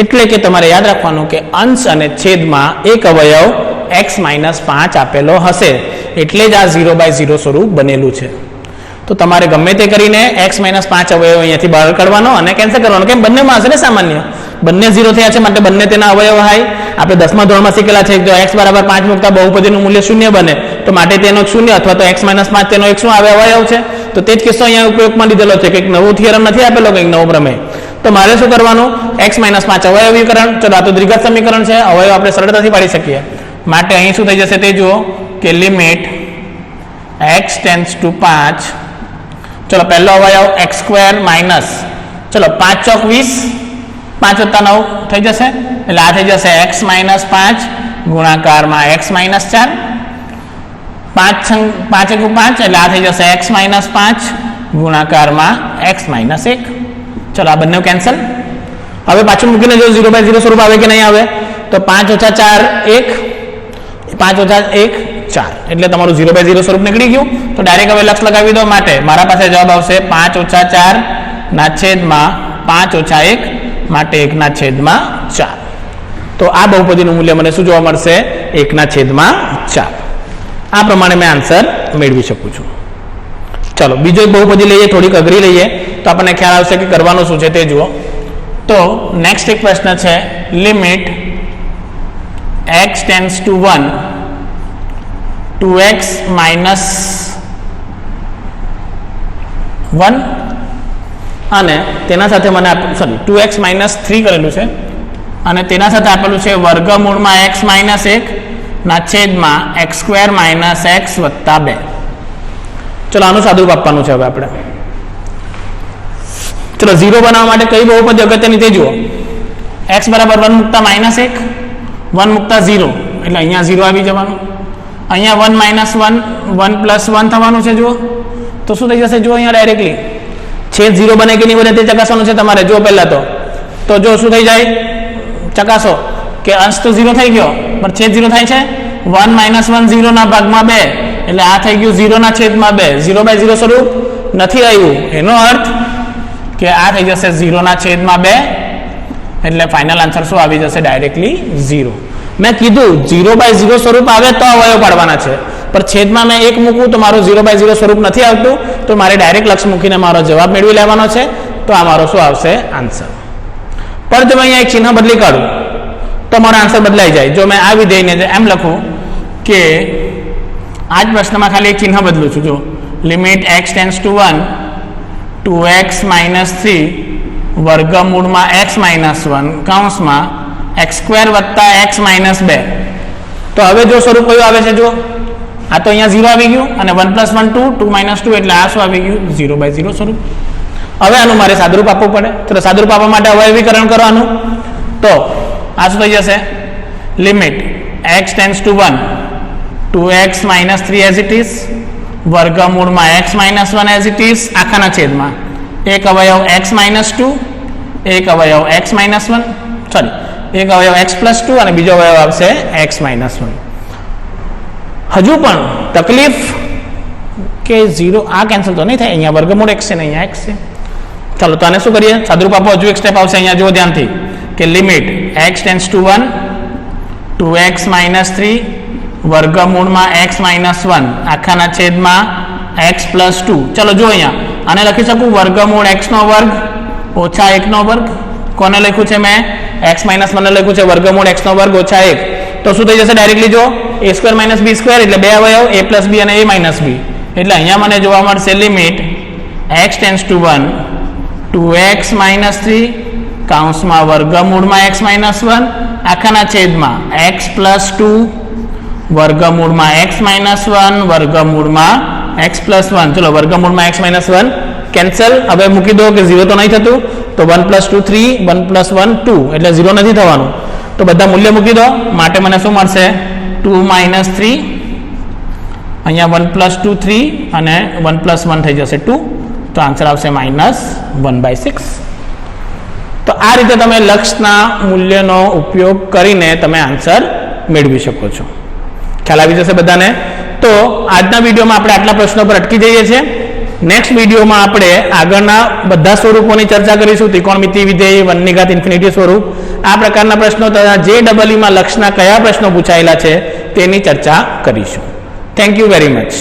એટલે કે તમારે યાદ રાખવાનું કે અંશ અને છેદમાં એક અવયવ x - 5 આપેલો હશે, એટલે જ આ 0/0 સ્વરૂપ બનેલું છે. તો તમારે ગમે તે કરીને x - 5 અવયવ અહીંયાથી બહાર કાઢવાનો અને કેન્સલ કરવાનો. કેમ? બંનેમાં હશે ને સામાન્ય, બંને 0 થયા છે માટે બંને તેના અવયવ હાય. આપણે 10મા ધોરણમાં શીખેલા છે, જો x = 5 મૂકતા બહુપદીનું મૂલ્ય 0 બને, તો માટે તેનો 0 અથવા તો x - 5 તેનો એક શું આવે? અવયવ છે. તો તે જ કિસ્સો અહીંયા ઉપયોગમાં લીધેલો છે, કંઈક નવો થિયરમ નથી આપેલો, કંઈક નવો પ્રમેય. તો મારે શું કરવાનું? x - 5 અવયવીકરણ. ચલો, આ તો દ્વિઘાત સમીકરણ છે, અવયવ આપણે સરળતાથી પાડી શકીએ. માટે અહીં શું થઈ જશે તે જુઓ કે લિમિટ x → 5. ચલો, પહેલો અવયવ x² માઇનસ, ચલો 5 ચોક 20, 5 + 9 થઈ જશે, એટલે આ થઈ જશે x - 5 ગુણાકારમાં x - 4, 5 × 5 એટલે આ થઈ જશે x - 5 ગુણાકારમાં x - 1. ચલો, આ બંને કેન્સલ. હવે પાછું મૂકીને જો 0/0 સ્વરૂપ આવે કે નહીં આવે, તો 5 - 4 1, 5 - 1 4, એટલે તમારું 0/0 સ્વરૂપ નીકળી ગયું. તો ડાયરેક્ટ હવે લક્ષ લગાવી દો. માટે મારા પાસે જવાબ આવશે 5 - 4 ના છેદમાં 5 - 1, માટે 1/4. તો આ બહુપદીનું મૂલ્ય મને શું જોવા મળશે? 1/4. આ પ્રમાણે મેં આન્સર મેળવી શકું છું. ચલો, બીજો એક બહુપદી લઈએ, થોડીક અઘરી લઈએ, તો આપણને ખ્યાલ આવશે કે કરવાનું શું છે તે જુઓ. તો નેક્સ્ટ એક પ્રશ્ન છે, લિમિટ x → 1 2x - 1 અને તેના સાથે મને 2x - 3 કરેલું છે, અને તેના સાથે આપેલું છે વર્ગમૂળમાં x - 1 ના છેદમાં x² - x + 2. ચલો, આનું સાદુરૂપ આપવાનું છે હવે આપણે. ચલો, 0 બનાવવા માટે કઈ બહુપદી અગત્યની તે જુઓ. x = 1 મૂકતા -1, 1 મૂકતા 0, એટલે અહીંયા 0 આવી જવાનું. અહીંયા 1 - 1 1 + 1 થવાનું છે. જુઓ તો શું થઈ જશે? જુઓ અહીંયા ડાયરેક્ટલી છેદ 0 બને કે નહીં બને તે ચકાસવાનું છે તમારે. જો પહેલા તો જો શું થઈ જાય, ચકાસો કે અંશ તો 0 થઈ ગયો, પણ છેદ 0 થાય છે. 1 - 1 0 ના ભાગમાં 2, એટલે આ થઈ ગયું 0 ના છેદમાં 2. 0/0 સ્વરૂપ નથી આવ્યું, એનો અર્થ કે આ થઈ જશે 0 ના છેદમાં 2, એટલે ફાઇનલ આન્સર શું આવી જશે? ડાયરેક્ટલી 0. મેં કીધું 0/0 સ્વરૂપ આવે તો અવયવ પાડવાના છે, પણ છેદમાં મેં 1 મૂકું તો મારું 0/0 સ્વરૂપ નથી આવતું, તો મારે ડાયરેક્ટ લક્ષ મૂકીને મારો જવાબ મેળવી લેવાનો છે. તો આ મારો શું આવશે? આન્સર. પણ જો મેં અહીંયા એક ચિહ્ન બદલી કાઢું તો મારો આન્સર બદલાઈ જાય. જો મેં આ વિધેયને એમ લખું કે આ જ પ્રશ્નમાં ખાલી એક ચિહ્ન બદલું છું. જો લિમિટ x → 1 2x - 3 વર્ગમૂળમાં x - 1 કૌંસમાં x² + x - 2. તો હવે જો સ્વરૂપ કયું આવે છે? જો આ તો અહીંયા 0 આવી ગયું, અને 1 + 1 2, 2 - 2, એટલે આ શું આવી ગયું? 0/0 સ્વરૂપ. હવે આનું મારે સાદુરૂપ આપવું પડે. ચલો, સાદુરૂપ આપવા માટે અવયવીકરણ કરવાનું. તો આ શું થઈ જશે? Limit x → 1 2x - 3 as it is વર્ગમૂળમાં x - 1 એઝ ઇટ ઇઝ આખાના છેદમાં એક અવયવ x - 2, એક અવયવ x - 1, સોરી એક અવયવ x + 2 અને બીજો અવયવ આવશે x - 1. હજુ પણ તકલીફ કે 0 આ કેન્સલ તો નહીં થાય, અહીંયા વર્ગમૂળ x છે ને અહીંયા x છે. ચાલો, તો આને શું કરીએ? સાદુરૂપ આપો. હજુ એક સ્ટેપ આવશે અહીંયા, જુઓ ધ્યાનથી કે લિમિટ x → 1 2x - 3 વર્ગમૂળમાં x - 1 આખાના છેદમાં x + 2. ચલો, જો અહીંયા આને લખી શકું વર્ગમૂળ x² - 1 નો વર્ગ. કોને લખ્યું છે મેં? x - 1 ને લખ્યું છે વર્ગમૂળ x² - 1. તો શું થઈ જશે? ડાયરેક્ટલી જો a² - b², એટલે બે અવયવ a + b અને a - b. એટલે અહીંયા મને જોવા મળશે લિમિટ x → 1 2x - 3 કૌંસમાં વર્ગમૂળમાં x - 1 આખાના છેદમાં x + 2 વર્ગમૂળમાં x - 1 વર્ગમૂળમાં x + 1. ચલો, વર્ગમૂળમાં x - 1 કેન્સલ. હવે મૂકી દો કે 0 તો નહીં થતું, તો 1 + 2 3, 1 + 1 2, એટલે 0 નથી થવાનું. તો બધા મૂલ્ય મૂકી દો. માટે મને શું મળશે? 2 - 3, અહીંયા 1 + 2 3 અને 1 + 1 થઈ જશે 2. તો આન્સર આવશે -1/6. તો આ રીતે તમે લક્ષના મૂલ્યનો ઉપયોગ કરીને તમે આન્સર મેળવી શકો છો. ખ્યાલ આવી જશે બધાને? તો આજના વિડીયોમાં આપણે આટલા પ્રશ્નો પર અટકી જઈએ છીએ. નેક્સ્ટ વિડીયોમાં આપણે આગળના બધા સ્વરૂપોની ચર્ચા કરીશું. ત્રિકોણમિતિ વિધેય, 1 ની ઘાત ઇન્ફિનિટી સ્વરૂપ, આ પ્રકારના પ્રશ્નો તથા JEE માં લક્ષના કયા પ્રશ્નો પૂછાયેલા છે તેની ચર્ચા કરીશું. Thank you very much.